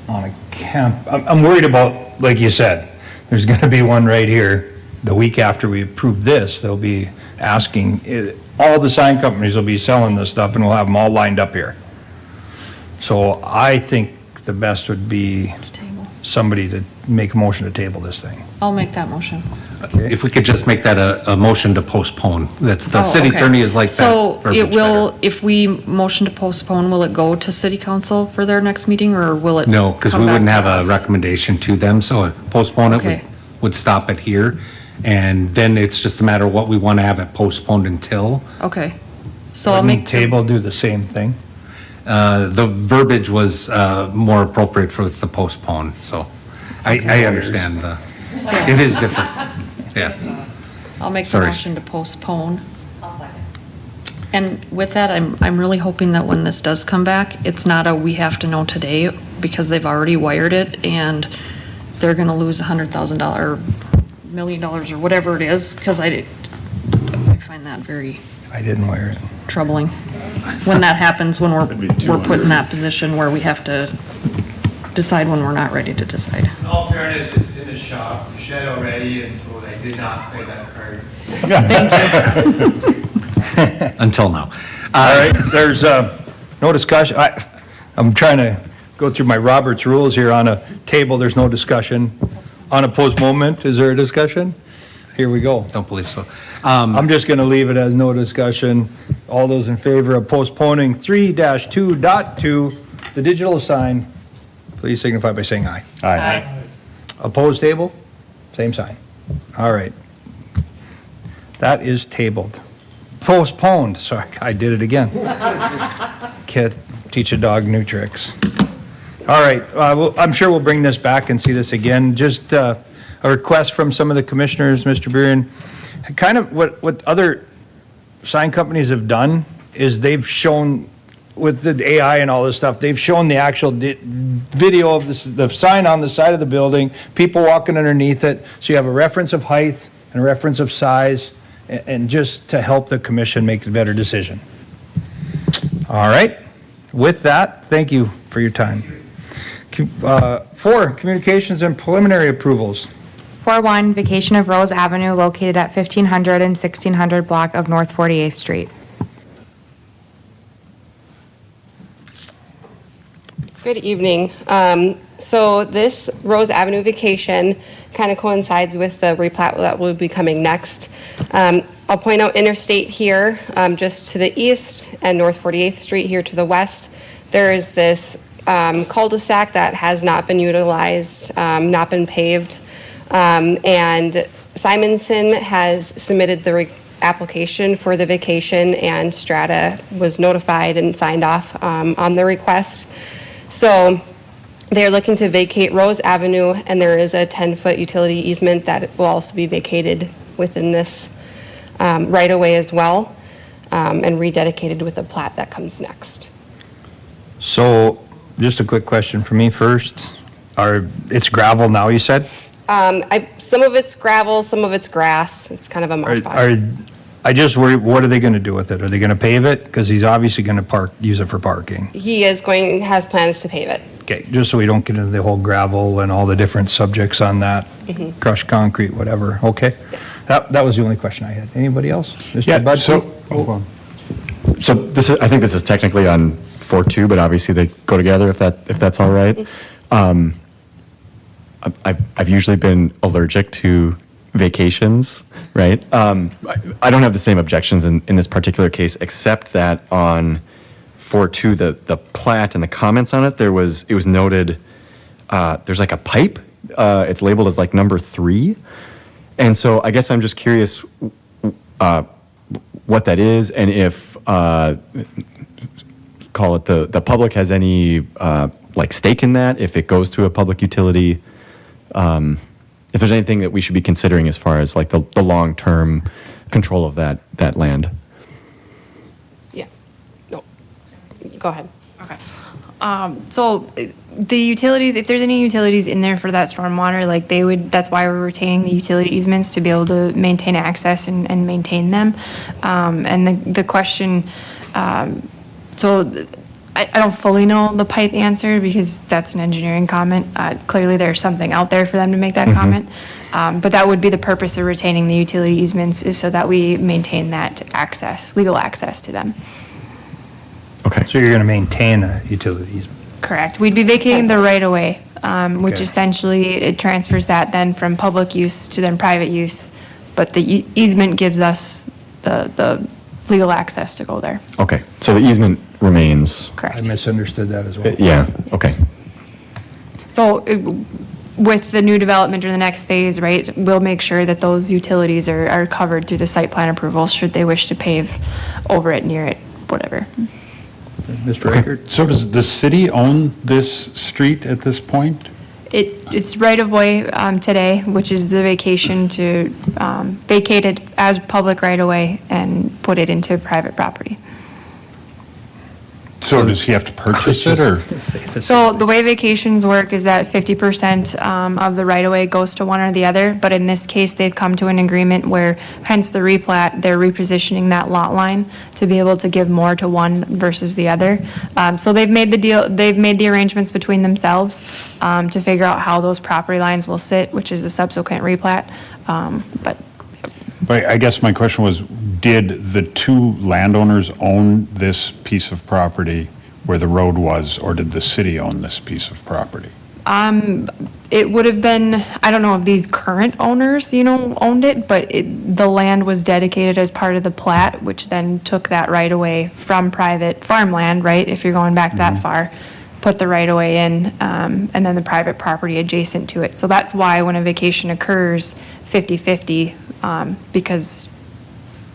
on a camp. I'm worried about, like you said, there's going to be one right here. The week after we approve this, they'll be asking, all the sign companies will be selling this stuff and we'll have them all lined up here. So I think the best would be somebody to make a motion to table this thing. I'll make that motion. If we could just make that a motion to postpone. That's, the Oh, city okay. attorney is like that. So verbiage it will, better. if we motion to postpone, will it go to city council for their next meeting, or will it? No, because come we back wouldn't to have a us? recommendation to them, so postpone it Okay. would stop it here. And then it's just a matter of what we want to have it postponed until. Okay. So I'll Wouldn't make, table do the same thing? The verbiage was more appropriate for the postpone, so I understand it is different. Yeah. I'll make the Sorry. motion to postpone. And with that, I'm really hoping that when this does come back, it's not we have to know today, because they've already wired it and they're gonna lose $100,000, $1 million, or whatever it is, because I find that very I didn't wear it. troubling. When that happens, when we're put in that position where we have to decide when we're not ready to decide. In all fairness, it's in the shed already, and so they did not play that card. Until now. All right, there's no discussion. I'm trying to go through my Robert's rules here. On a table, there's no discussion. On a postponement, is there a discussion? Here we go. Don't believe so. I'm just going to leave it as no discussion. All those in favor of postponing 3-2.2, the digital sign, please signify by saying aye. Aye. Opposed, table? Same sign. All right. That is tabled. Postponed, sorry, I did it again. Can't teach a dog new tricks. All right, I'm sure we'll bring this back and see this again. Just a request from some of the commissioners, Mr. Buren. Kind of what other sign companies have done is they've shown, with the AI and all this stuff, they've shown the actual video of the sign on the side of the building, people walking underneath it, so you have a reference of height and a reference of size, and just to help the commission make a better decision. All right, with that, thank you for your time. 4, communications and preliminary approvals. 4-1, vacation of Rose Avenue located at 1500 and 1600 block of North 48th Street. Good evening. So this Rose Avenue vacation kind of coincides with the replat that will be coming next. I'll point out Interstate here, just to the east, and North 48th Street here to the west. There is this cul-de-sac that has not been utilized, not been paved. And Simonson has submitted the application for the vacation, and Strata was notified and signed off on the request. So they're looking to vacate Rose Avenue, and there is a 10-foot utility easement that will also be vacated within this right-of-way as well. and rededicated with the plat that comes next. So, just a quick question for me first. It's gravel now, you said? Some of it's gravel, some of it's grass. It's kind of a marsh bog. I just worry, what are they gonna do with it? Are they gonna pave it? Because he's obviously gonna use it for parking. He has plans to pave it. Okay, just so we don't get into the whole gravel and all the different subjects on that, crushed concrete, whatever, okay? That was the only question I had. Anybody else? Yeah, Mr. Bud? so- So I think this is technically on 4-2, but obviously they go together if that's all right. I've usually been allergic to vacations, right? I don't have the same objections in this particular case, except that on 4-2, the plat and the comments on it, it was noted, there's like a pipe, it's labeled as like number 3. And so I guess I'm just curious what that is, and if, call it the public has any like stake in that, if it goes to a public utility, if there's anything that we should be considering as far as like the long-term control of that land. Yeah. No. Go ahead. Okay. So the utilities, if there's any utilities in there for that stormwater, like that's why we're retaining the utility easements to be able to maintain access and maintain them. And the question, so I don't fully know the pipe answer because that's an engineering comment. Clearly there's something out there for them to make that comment. But that would be the purpose of retaining the utility easements, is so that we maintain that access, legal access to them. Okay. So you're gonna maintain a utility easement? Correct. We'd be vacating the right of way, which Okay. essentially it transfers that then from public use to then private use. But the easement gives us the legal access to go there. Okay. So the easement remains. I Correct. misunderstood that as well. Yeah. Okay. So with the new development or the next phase, right, we'll make sure that those utilities are covered through the site plan approval should they wish to pave over it, near it, whatever. Mr. Reichert? So does the city own this street at this point? It's right of way today, which is the vacation to vacate it as public right of way and put it into private property. So does he have to purchase it, or? So the way vacations work is that 50% of the right-of-way goes to one or the other, but in this case, they've come to an agreement where, hence the replat, they're repositioning that lot line to be able to give more to one versus the other. So they've made the deal, they've made the arrangements between themselves to figure out how those property lines will sit, which is a subsequent replat. But But I guess my question was, did the two landowners own this piece of property where the road was, or did the city own this piece of property? it would have been, I don't know if these current owners, owned it, but the land was dedicated as part of the plat, which then took that right away from private farmland, right? If you're going back that far, put the right of way in, and then the private property adjacent to it. So that's why when a vacation occurs, 50/50, because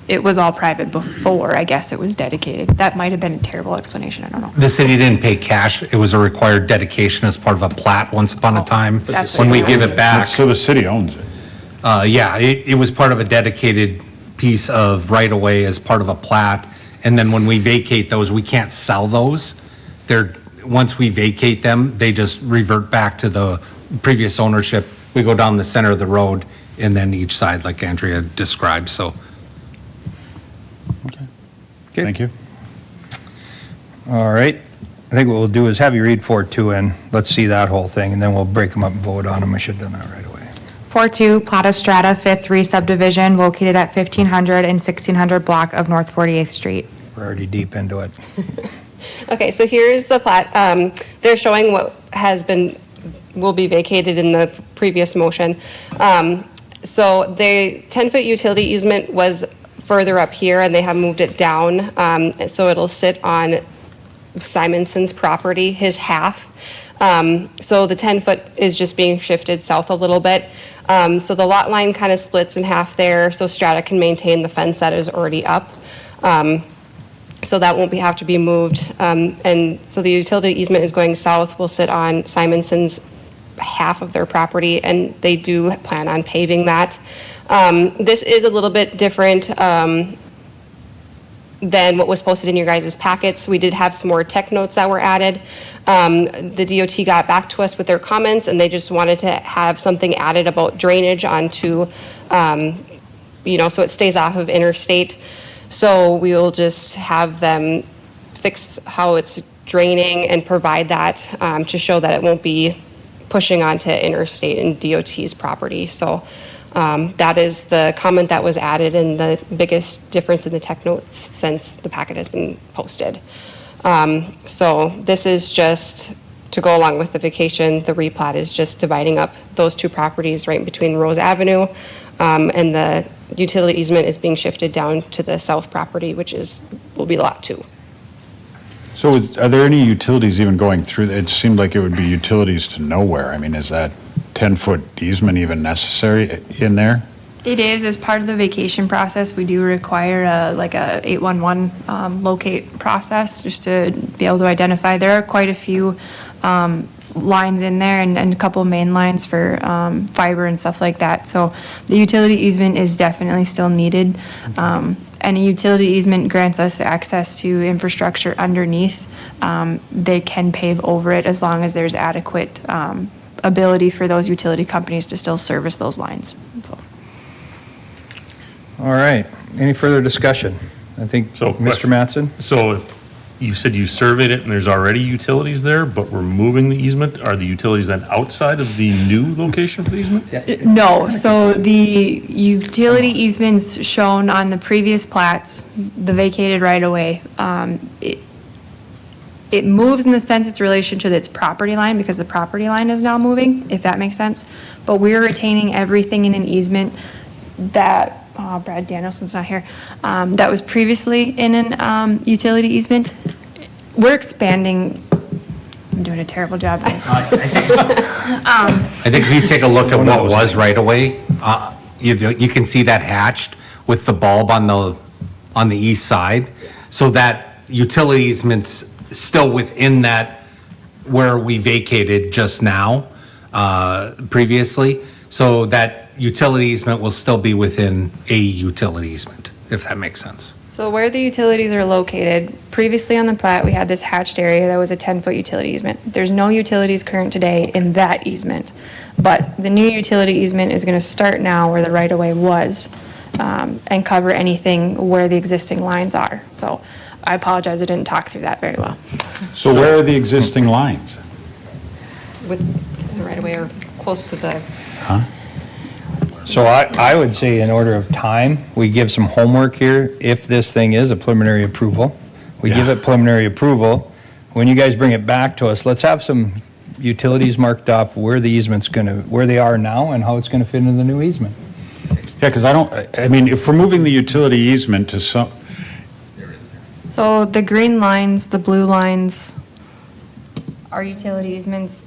it was all private before, I guess it was dedicated. That might have been a terrible explanation, I don't know. The city didn't pay cash. It was a required dedication as part of a plat once upon a time. That's When we what give it back, So the city owns it? yeah, it was part of a dedicated piece of right-of-way as part of a plat. And then when we vacate those, we can't sell those. Once we vacate them, they just revert back to the previous ownership. We go down the center of the road and then each side, like Andrea described, so. Thank you. All right. I think what we'll do is have you read 4-2 and let's see that whole thing, and then we'll break them up and vote on them. I should have done that right away. 4-2, Plata Strata, Fifth re-subdivision located at 1500 and 1600 block of North 48th Street. We're already deep into it. Okay, so here's the plat. They're showing what will be vacated in the previous motion. So the 10-foot utility easement was further up here, and they have moved it down. So it'll sit on Simonson's property, his half. So the 10-foot is just being shifted south a little bit. So the lot line kind of splits in half there, so Strata can maintain the fence that is already up. So that won't have to be moved. And so the utility easement is going south, will sit on Simonson's half of their property, and they do plan on paving that. This is a little bit different than what was posted in your guys' packets. We did have some more tech notes that were added. The DOT got back to us with their comments, and they just wanted to have something added about drainage onto, so it stays off of interstate. So we will just have them fix how it's draining and provide that to show that it won't be pushing onto interstate and DOT's property. So that is the comment that was added and the biggest difference in the tech notes since the packet has been posted. So this is just to go along with the vacation. The replat is just dividing up those two properties right between Rose Avenue, and the utility easement is being shifted down to the south property, which will be lot 2. So are there any utilities even going through? It seemed like it would be utilities to nowhere. I mean, is that 10-foot easement even necessary in there? It is, as part of the vacation process, we do require a 811 locate process just to be able to identify. There are quite a few lines in there and a couple main lines for fiber and stuff like that. So the utility easement is definitely still needed. And a utility easement grants us access to infrastructure underneath. They can pave over it as long as there's adequate ability for those utility companies to still service those lines. So. All right. Any further discussion? I think, So, Mr. Mattson? So if you said you surveyed it and there's already utilities there, but we're moving the easement, are the utilities then outside of the new location for the easement? No, so the utility easements shown on the previous plats, the vacated right-of-way, it moves in the sense it's relation to its property line because the property line is now moving, if that makes sense. But we're retaining everything in an easement that, Brad Danielson's not here, that was previously in an utility easement. We're expanding. I'm doing a terrible job. I think if you take a look at what was right away, you can see that hatched with the bulb on the east side. So that utility easement's still within that where we vacated just now, previously. So that utility easement will still be within a utility easement, if that makes sense. So where the utilities are located, previously on the plat, we had this hatched area that was a 10-foot utility easement. There's no utilities current today in that easement, but the new utility easement is going to start now where the right-of-way was, and cover anything where the existing lines are. So I apologize, I didn't talk through that very well. So where are the existing lines? With the right-of-way or close to the... So I would say in order of time, we give some homework here. If this thing is a preliminary approval, we give it preliminary approval. When you guys bring it back to us, let's have some utilities marked off where the easement's where they are now and how it's gonna fit into the new easement. Yeah, because I mean, if we're moving the utility easement to some, So the green lines, the blue lines are utility easements.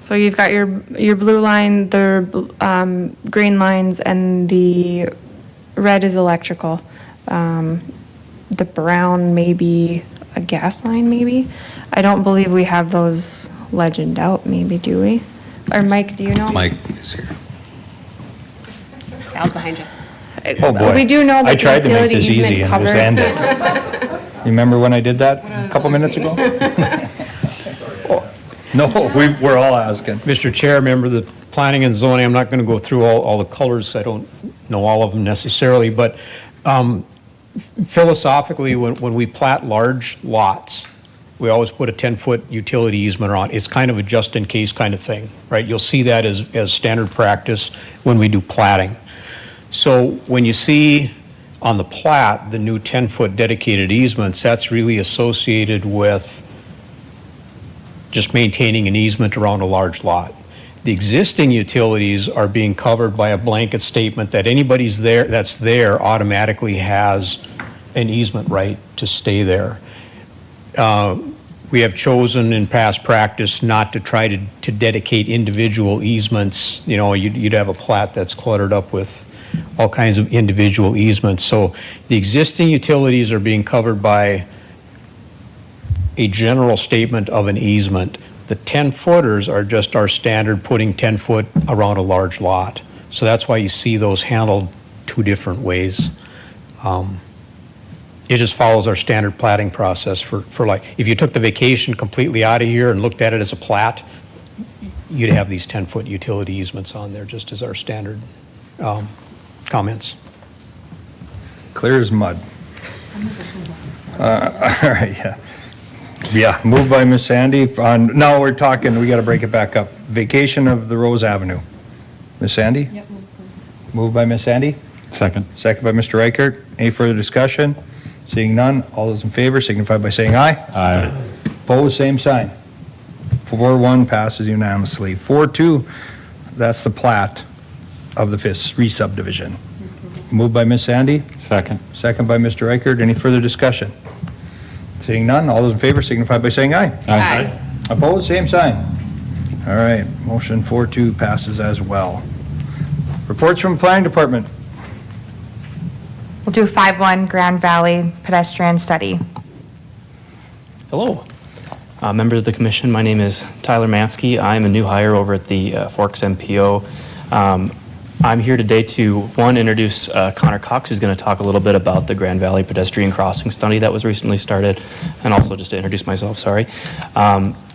So you've got your blue line, the green lines, and the red is electrical. The brown may be a gas line, maybe. I don't believe we have those legend out, maybe, do we? Or Mike, do you know? Mike is here. Al's behind you. Oh, boy. We do know I that the tried to make utility this easy easement and cover. just end it. You remember when I did that a couple minutes ago? No, we're all asking. Mr. Chair, member of the Planning and Zoning, I'm not going to go through all the colors. I don't know all of them necessarily, but philosophically, when we plat large lots, we always put a 10-foot utility easement on. It's kind of a just-in-case kind of thing, right? You'll see that as standard practice when we do platting. So when you see on the plat the new 10-foot dedicated easements, that's really associated with just maintaining an easement around a large lot. The existing utilities are being covered by a blanket statement that anybody's there that's there automatically has an easement right to stay there. We have chosen in past practice not to try to dedicate individual easements. You know, you'd have a plat that's cluttered up with all kinds of individual easements. So the existing utilities are being covered by a general statement of an easement. The 10-footers are just our standard putting 10-foot around a large lot. So that's why you see those handled two different ways. It just follows our standard plating process for like, if you took the vacation completely out of here and looked at it as a plat, you'd have these 10-foot utility easements on there, just as our standard comments. Clear as mud. All right, yeah. Yeah, moved by Miss Sandy. Now we're talking, we got to break it back up. Vacation of the Rose Avenue. Miss Sandy? Yep. Moved by Miss Sandy? Second. Second by Mr. Reichert. Any further discussion? Seeing none, all those in favor signify by saying aye. Aye. Opposed, same sign. 4-1 passes unanimously. 4-2, that's the plat of the fifth re-subdivision. Moved by Miss Sandy, Second. second by Mr. Reichert. Any further discussion? Seeing none, all those in favor signify by saying aye. Aye. Opposed, same sign. All right, motion 4-2 passes as well. Reports from Planning Department. We'll do 5-1 Grand Valley pedestrian study. Hello. Members of the commission, my name is Tyler Mansky. I'm a new hire over at the Forks MPO. I'm here today to, one, introduce Connor Cox, who's going to talk a little bit about the Grand Valley pedestrian crossing study that was recently started, and also just to introduce myself, sorry.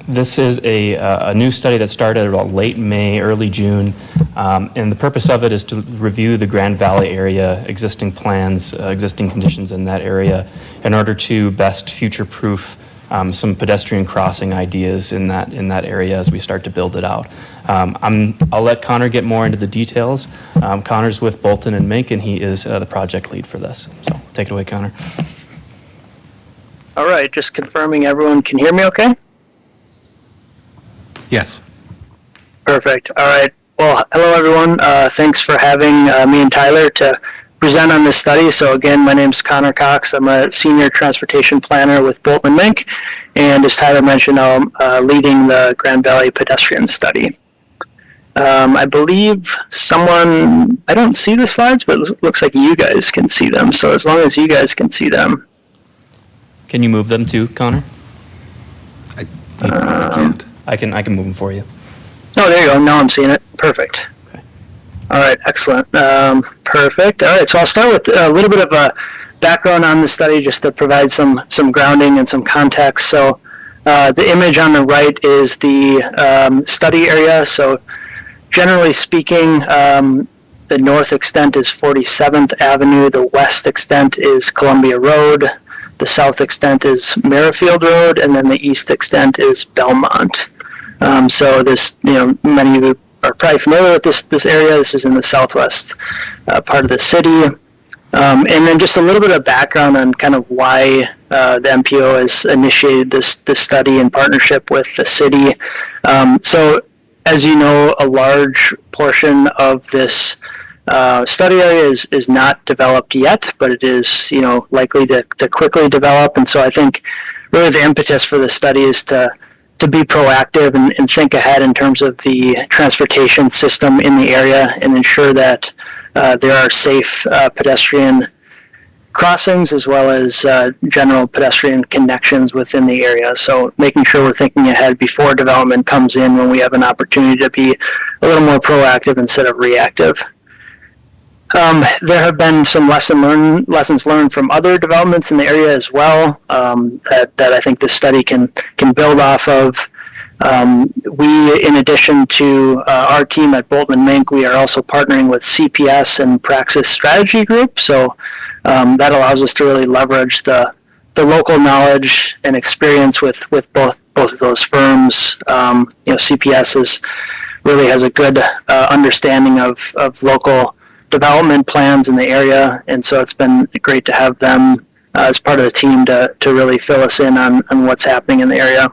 This is a new study that started about late May, early June, and the purpose of it is to review the Grand Valley area, existing plans, existing conditions in that area, in order to best future-proof some pedestrian crossing ideas in that area as we start to build it out. I'll let Connor get more into the details. Connor's with Bolton and Mink, and he is the project lead for this. So take it away, Connor. All right, just confirming everyone can hear me okay? Yes. Perfect. All right. Well, hello everyone. Thanks for having me and Tyler to present on this study. So again, my name is Connor Cox. I'm a senior transportation planner with Bolton & Mink, and as Tyler mentioned, I'm leading the Grand Valley pedestrian study. I believe someone, I don't see the slides, but it looks like you guys can see them. So as long as you guys can see them. Can you move them too, Connor? I can't. I can move them for you. Oh, there you go. Now I'm seeing it. Perfect. Okay. All right, excellent. Perfect. All right, so I'll start with a little bit of a background on the study just to provide some grounding and some context. So the image on the right is the study area. So generally speaking, the north extent is 47th Avenue, the west extent is Columbia Road, the south extent is Merrifield Road, and then the east extent is Belmont. So this, many of you are probably familiar with this area. This is in the southwest part of the city. And then just a little bit of background on kind of why the MPO has initiated this study in partnership with the city. So as you know, a large portion of this study area is not developed yet, but it is, likely to quickly develop. And so I think really the impetus for this study is to be proactive and think ahead in terms of the transportation system in the area and ensure that there are safe pedestrian crossings as well as general pedestrian connections within the area. So making sure we're thinking ahead before development comes in when we have an opportunity to be a little more proactive instead of reactive. There have been some lessons learned from other developments in the area as well that I think this study can build off of. We, in addition to our team at Bolton & Mink, we are also partnering with CPS and Praxis Strategy Group. So that allows us to really leverage the local knowledge and experience with both of those firms. CPS really has a good understanding of local development plans in the area, and so it's been great to have them as part of the team to really fill us in on what's happening in the area.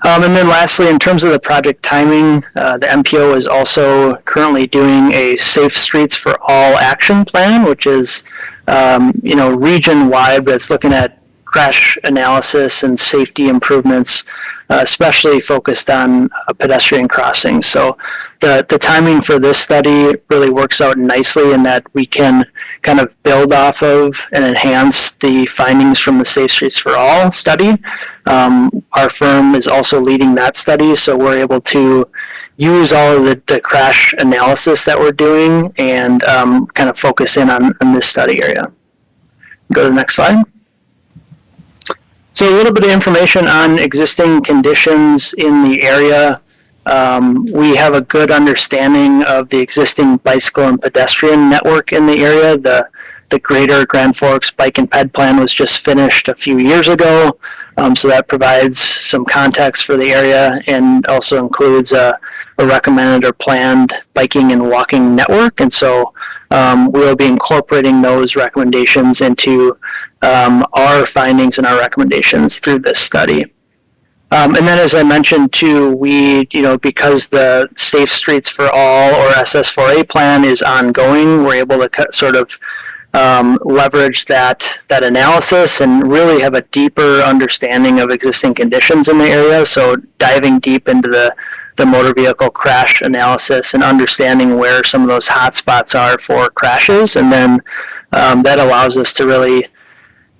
And then lastly, in terms of the project timing, the MPO is also currently doing a Safe Streets for All action plan, which is region-wide, but it's looking at crash analysis and safety improvements, especially focused on pedestrian crossings. So the timing for this study really works out nicely in that we can kind of build off of and enhance the findings from the Safe Streets for All study. Our firm is also leading that study, so we're able to use all of the crash analysis that we're doing and kind of focus in on this study area. Go to the next slide. So a little bit of information on existing conditions in the area. We have a good understanding of the existing bicycle and pedestrian network in the area. The Greater Grand Forks Bike and Ped Plan was just finished a few years ago, so that provides some context for the area and also includes a recommended or planned biking and walking network. And so we'll be incorporating those recommendations into our findings and our recommendations through this study. And then, as I mentioned too, we, because the Safe Streets for All or SS4A plan is ongoing, we're able to sort of leverage that analysis and really have a deeper understanding of existing conditions in the area. So diving deep into the motor vehicle crash analysis and understanding where some of those hot spots are for crashes. And then that allows us to really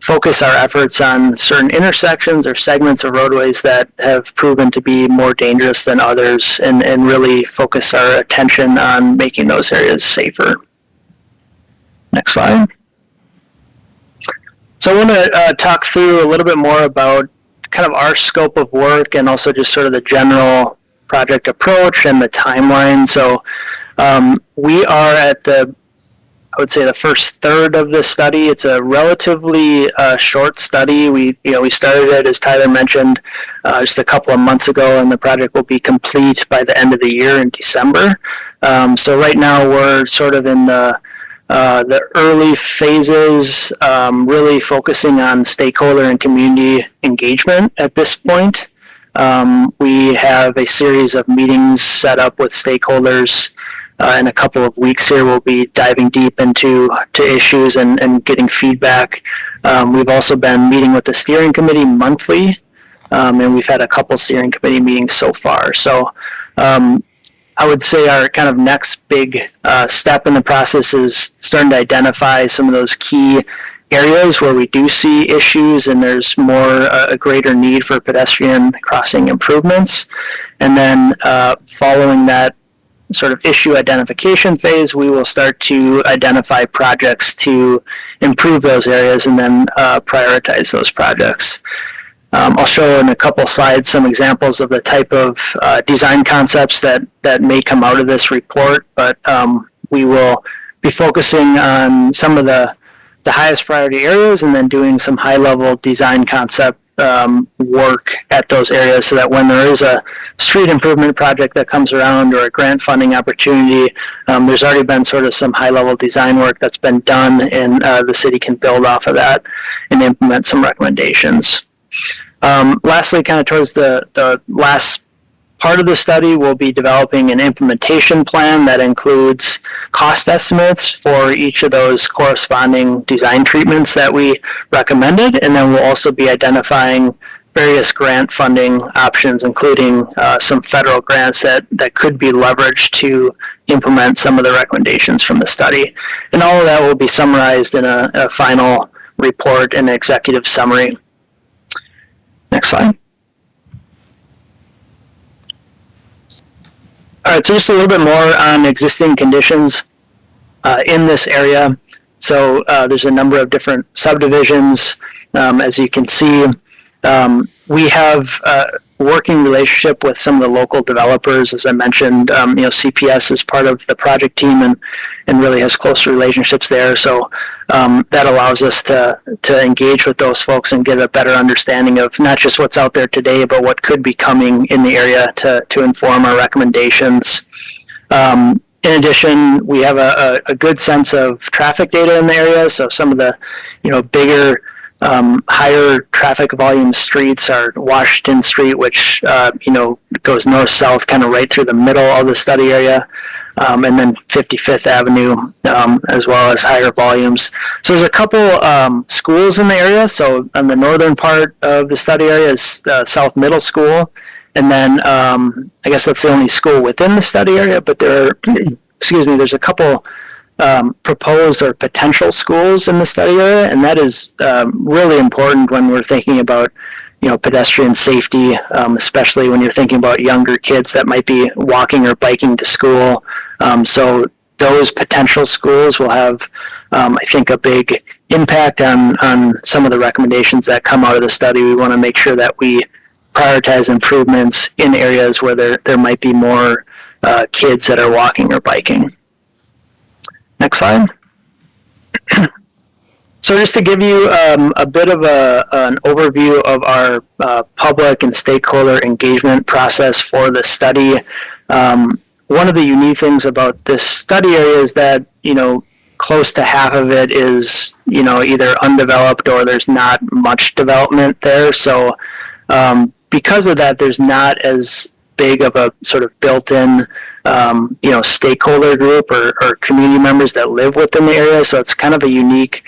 focus our efforts on certain intersections or segments of roadways that have proven to be more dangerous than others, and really focus our attention on making those areas safer. Next slide. So I want to talk through a little bit more about kind of our scope of work and also just sort of the general project approach and the timeline. So we are at I would say the first third of this study. It's a relatively short study. We started it, as Tyler mentioned, just a couple of months ago, and the project will be complete by the end of the year in December. So right now we're sort of in the early phases, really focusing on stakeholder and community engagement at this point. We have a series of meetings set up with stakeholders. In a couple of weeks here, we'll be diving deep into issues and getting feedback. We've also been meeting with the steering committee monthly, and we've had a couple steering committee meetings so far. So I would say our kind of next big step in the process is starting to identify some of those key areas where we do see issues and there's a greater need for pedestrian crossing improvements. And then following that sort of issue identification phase, we will start to identify projects to improve those areas and then prioritize those projects. I'll show in a couple slides some examples of the type of design concepts that may come out of this report, but we will be focusing on some of the highest priority areas and then doing some high-level design concept work at those areas so that when there is a street improvement project that comes around or a grant funding opportunity, there's already been sort of some high-level design work that's been done, and the city can build off of that and implement some recommendations. Lastly, kind of towards the last part of the study, we'll be developing an implementation plan that includes cost estimates for each of those corresponding design treatments that we recommended, and then we'll also be identifying various grant funding options, including some federal grants that could be leveraged to implement some of the recommendations from the study. And all of that will be summarized in a final report and executive summary. Next slide. All right, so just a little bit more on existing conditions in this area. So there's a number of different subdivisions. As you can see, we have a working relationship with some of the local developers. As I mentioned, CPS is part of the project team and really has close relationships there. So that allows us to engage with those folks and get a better understanding of not just what's out there today, but what could be coming in the area to inform our recommendations. In addition, we have a good sense of traffic data in the area. So some of the bigger higher traffic volume streets are Washington Street, which goes north-south kind of right through the middle of the study area, and then 55th Avenue, as well as higher volumes. So there's a couple schools in the area. So on the northern part of the study area is South Middle School, and then I guess that's the only school within the study area, but there are, there's a couple proposed or potential schools in the study area, and that is really important when we're thinking about pedestrian safety, especially when you're thinking about younger kids that might be walking or biking to school. So those potential schools will have, I think, a big impact on some of the recommendations that come out of the study. We want to make sure that we prioritize improvements in areas where there might be more kids that are walking or biking. Next slide. So just to give you a bit of an overview of our public and stakeholder engagement process for the study, one of the unique things about this study area is that, close to half of it is, either undeveloped or there's not much development there. So because of that, there's not as big of a sort of built-in, stakeholder group or community members that live within the area. So it's kind of a unique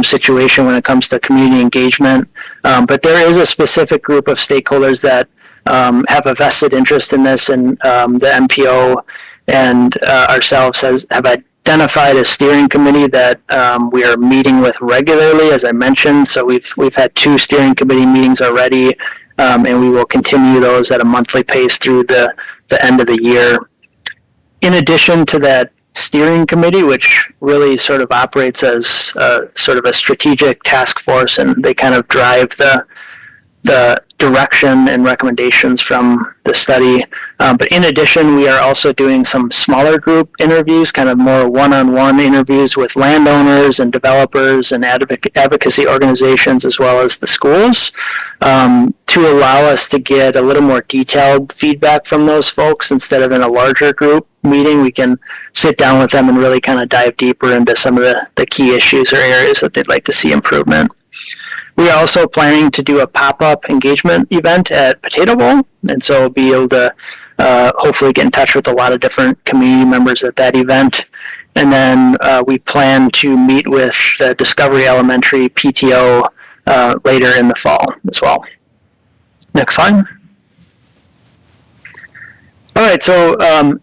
situation when it comes to community engagement. But there is a specific group of stakeholders that have a vested interest in this, and the MPO and ourselves have identified a steering committee that we are meeting with regularly, as I mentioned. So we've had 2 steering committee meetings already, and we will continue those at a monthly pace through the end of the year. In addition to that steering committee, which really sort of operates as sort of a strategic task force, and they kind of drive the direction and recommendations from the study. But in addition, we are also doing some smaller group interviews, kind of more one-on-one interviews with landowners and developers and advocacy organizations, as well as the schools, to allow us to get a little more detailed feedback from those folks. Instead of in a larger group meeting, we can sit down with them and really kind of dive deeper into some of the key issues or areas that they'd like to see improvement. We are also planning to do a pop-up engagement event at Potato Bowl, and so we'll be able to hopefully get in touch with a lot of different community members at that event. And then we plan to meet with the Discovery Elementary PTO later in the fall as well. Next slide. All right, so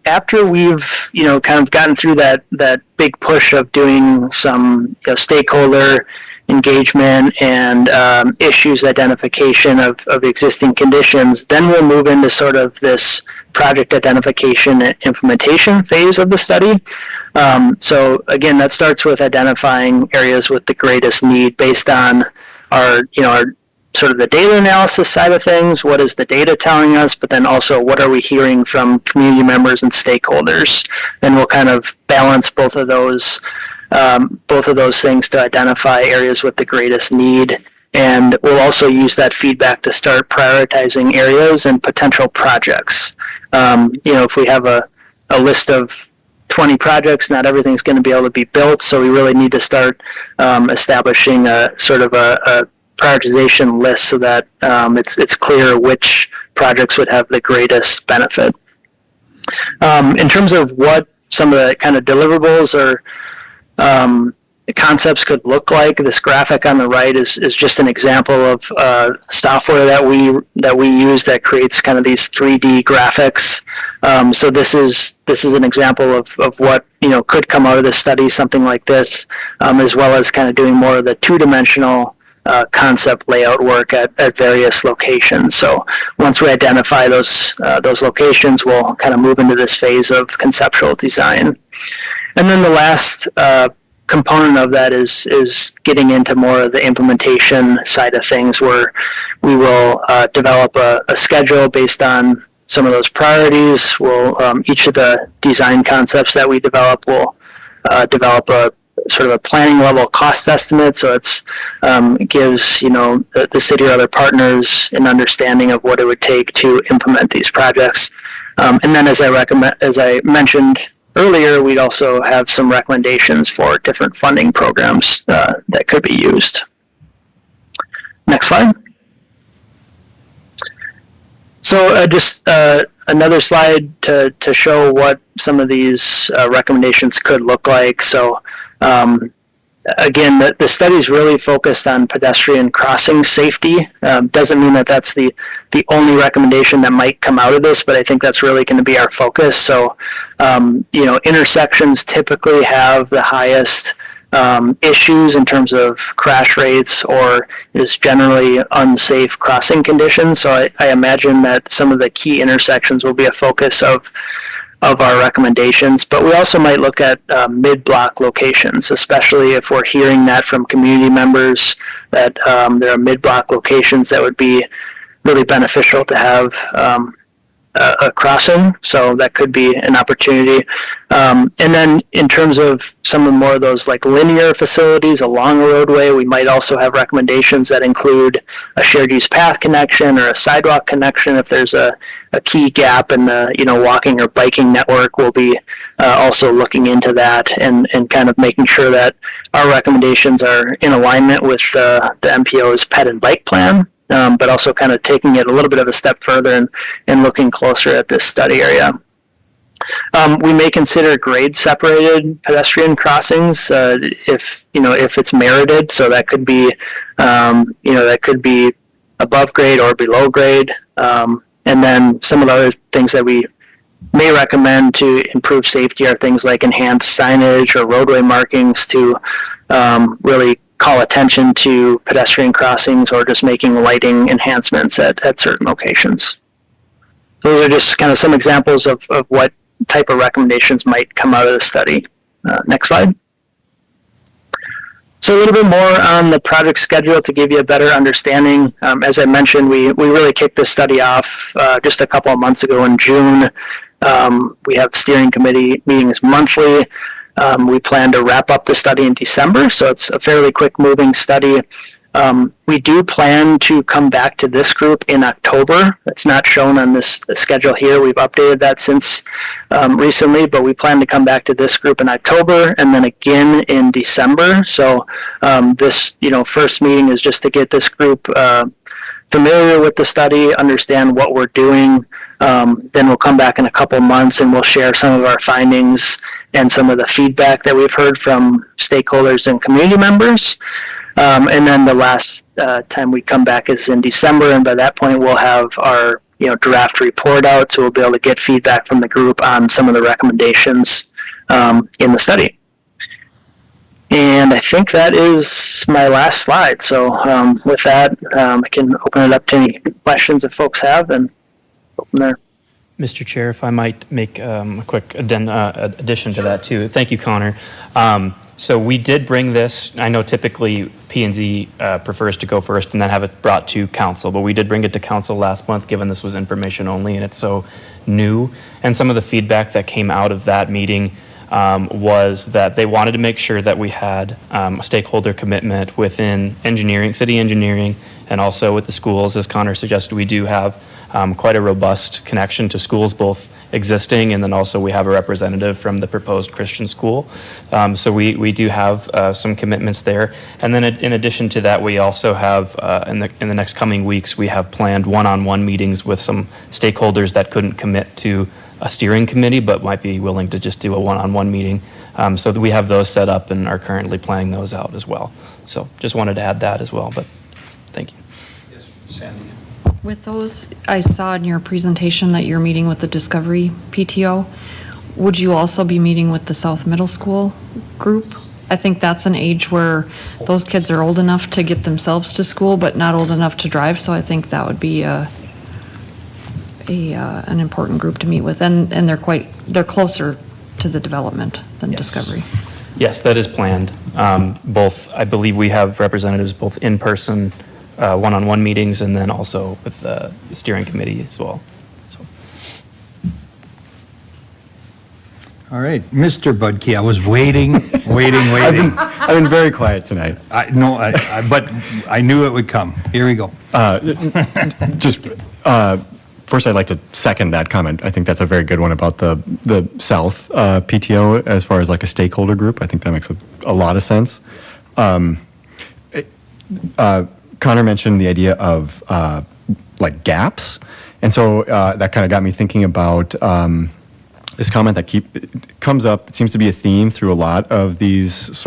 after we've kind of gotten through that big push of doing some stakeholder engagement and issues identification of existing conditions, then we'll move into sort of this project identification and implementation phase of the study. So again, that starts with identifying areas with the greatest need based on our sort of the data analysis side of things. What is the data telling us? But then also, what are we hearing from community members and stakeholders? And we'll kind of balance both of those things to identify areas with the greatest need. And we'll also use that feedback to start prioritizing areas and potential projects. If we have a list of 20 projects, not everything's going to be able to be built. So we really need to start establishing a sort of a prioritization list so that it's clear which projects would have the greatest benefit. In terms of what some of the kind of deliverables or concepts could look like, this graphic on the right is just an example of software that we use that creates kind of these 3D graphics. So this is an example of what could come out of this study, something like this, as well as kind of doing more of the 2-dimensional concept layout work at various locations. So once we identify those locations, we'll kind of move into this phase of conceptual design. And then the last component of that is getting into more of the implementation side of things, where we will develop a schedule based on some of those priorities. We'll each of the design concepts that we develop will develop a sort of a planning level cost estimate. So it gives the city or other partners an understanding of what it would take to implement these projects. And then as I mentioned earlier, we'd also have some recommendations for different funding programs that could be used. Next slide. So just another slide to show what some of these recommendations could look like. So again, the study is really focused on pedestrian crossing safety. Doesn't mean that that's the only recommendation that might come out of this, but I think that's really going to be our focus. So, intersections typically have the highest issues in terms of crash rates or is generally unsafe crossing conditions. So I imagine that some of the key intersections will be a focus of of our recommendations, but we also might look at mid-block locations, especially if we're hearing that from community members that there are mid-block locations that would be really beneficial to have a crossing. So that could be an opportunity. And then in terms of some of more of those like linear facilities along a roadway, we might also have recommendations that include a shared use path connection or a sidewalk connection. If there's a key gap in the walking or biking network, we'll be also looking into that and kind of making sure that our recommendations are in alignment with the MPO's ped and bike plan. But also kind of taking it a little bit of a step further and looking closer at this study area. We may consider grade separated pedestrian crossings if it's merited. So that could be above grade or below grade. And then some of the other things that we may recommend to improve safety are things like enhanced signage or roadway markings to really call attention to pedestrian crossings or just making lighting enhancements at certain locations. Those are just kind of some examples of what type of recommendations might come out of the study. Next slide. So a little bit more on the project schedule to give you a better understanding. As I mentioned, we really kicked this study off just a couple of months ago in June. We have steering committee meetings monthly. We plan to wrap up the study in December, so it's a fairly quick moving study. We do plan to come back to this group in October. It's not shown on this schedule here. We've updated that since recently, but we plan to come back to this group in October and then again in December. So this first meeting is just to get this group familiar with the study, understand what we're doing. Then we'll come back in a couple months and we'll share some of our findings and some of the feedback that we've heard from stakeholders and community members. And then the last time we come back is in December, and by that point we'll have our draft report out, so we'll be able to get feedback from the group on some of the recommendations in the study. And I think that is my last slide. So with that, I can open it up to any questions that folks have and go from there. Mr. Chair, if I might make a quick addition to that too. Thank you, Connor. So we did bring this, I know typically P&Z prefers to go first and then have it brought to council, but we did bring it to council last month given this was information only and it's so new. And some of the feedback that came out of that meeting was that they wanted to make sure that we had a stakeholder commitment within engineering, city engineering, and also with the schools. As Connor suggested, we do have quite a robust connection to schools, both existing and then also we have a representative from the proposed Christian school. So we do have some commitments there. And then in addition to that, we also have in the next coming weeks, we have planned one-on-one meetings with some stakeholders that couldn't commit to a steering committee, but might be willing to just do a one-on-one meeting. So we have those set up and are currently planning those out as well. So just wanted to add that as well, but thank you. Yes, Sandy. With those, I saw in your presentation that you're meeting with the Discovery PTO. Would you also be meeting with the South Middle School group? I think that's an age where those kids are old enough to get themselves to school, but not old enough to drive. So I think that would be an important group to meet with, and they're closer to the development than Discovery. Yes, that is planned. Both, I believe we have representatives both in person, one-on-one meetings, and then also with the steering committee as well. So. All right, Mr. Budke, I was waiting. I've been very quiet tonight. But I knew it would come. Here we go. First, I'd like to second that comment. I think that's a very good one about the South PTO as far as like a stakeholder group. I think that makes a lot of sense. Connor mentioned the idea of like gaps, and so that kind of got me thinking about this comment that comes up. It seems to be a theme through a lot of these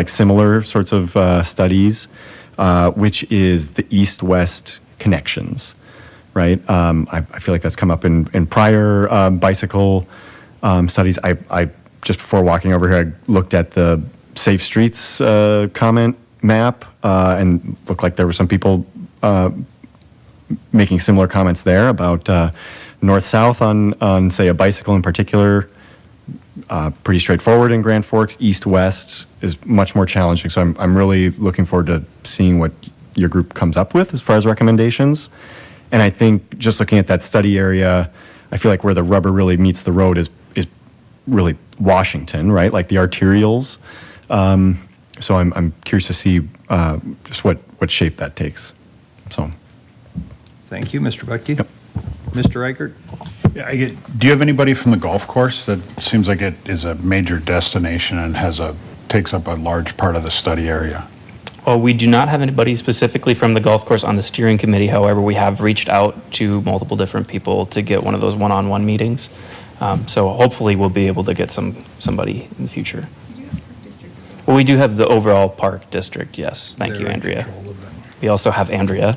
similar sorts of studies, which is the east-west connections. Right, I feel like that's come up in prior bicycle studies. I just before walking over here, I looked at the Safe Streets comment map and looked like there were some people making similar comments there about North-south on, say, a bicycle in particular, pretty straightforward in Grand Forks. East-west is much more challenging. So I'm really looking forward to seeing what your group comes up with as far as recommendations. And I think just looking at that study area, I feel like where the rubber really meets the road is really Washington, right? Like the arterials. So I'm curious to see just what shape that takes. So. Thank you, Mr. Butke. Yep. Mr. Reichert? Yeah, do you have anybody from the golf course? That seems like it is a major destination and takes up a large part of the study area. Well, we do not have anybody specifically from the golf course on the steering committee. However, we have reached out to multiple different people to get one of those one-on-one meetings. So hopefully we'll be able to get somebody in the future. Well, we do have the overall park district, yes. Thank you, Andrea. We also have Andrea,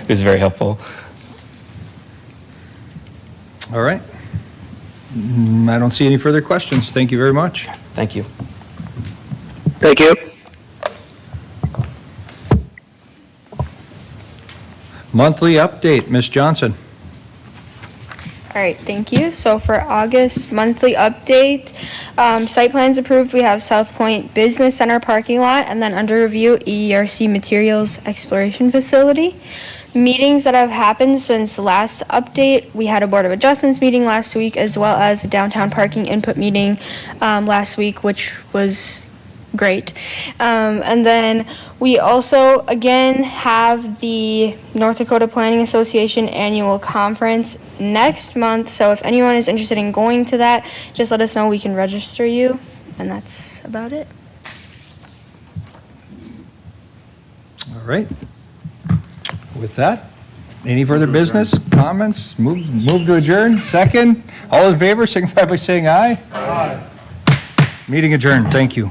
who's very helpful. All right. I don't see any further questions. Thank you very much. Thank you. Thank you. Monthly update, Ms. Johnson. All right, thank you. So for August monthly update, site plans approved, we have South Point Business Center parking lot, and then under review, EERC Materials Exploration Facility. Meetings that have happened since the last update, we had a Board of Adjustments meeting last week, as well as a downtown parking input meeting last week, which was great. And then we also, again, have the North Dakota Planning Association Annual Conference next month. So if anyone is interested in going to that, just let us know. We can register you. And that's about it. All right. With that, any further business, comments? Move to adjourn? Second? All in favor, signify by saying aye. Aye. Meeting adjourned. Thank you.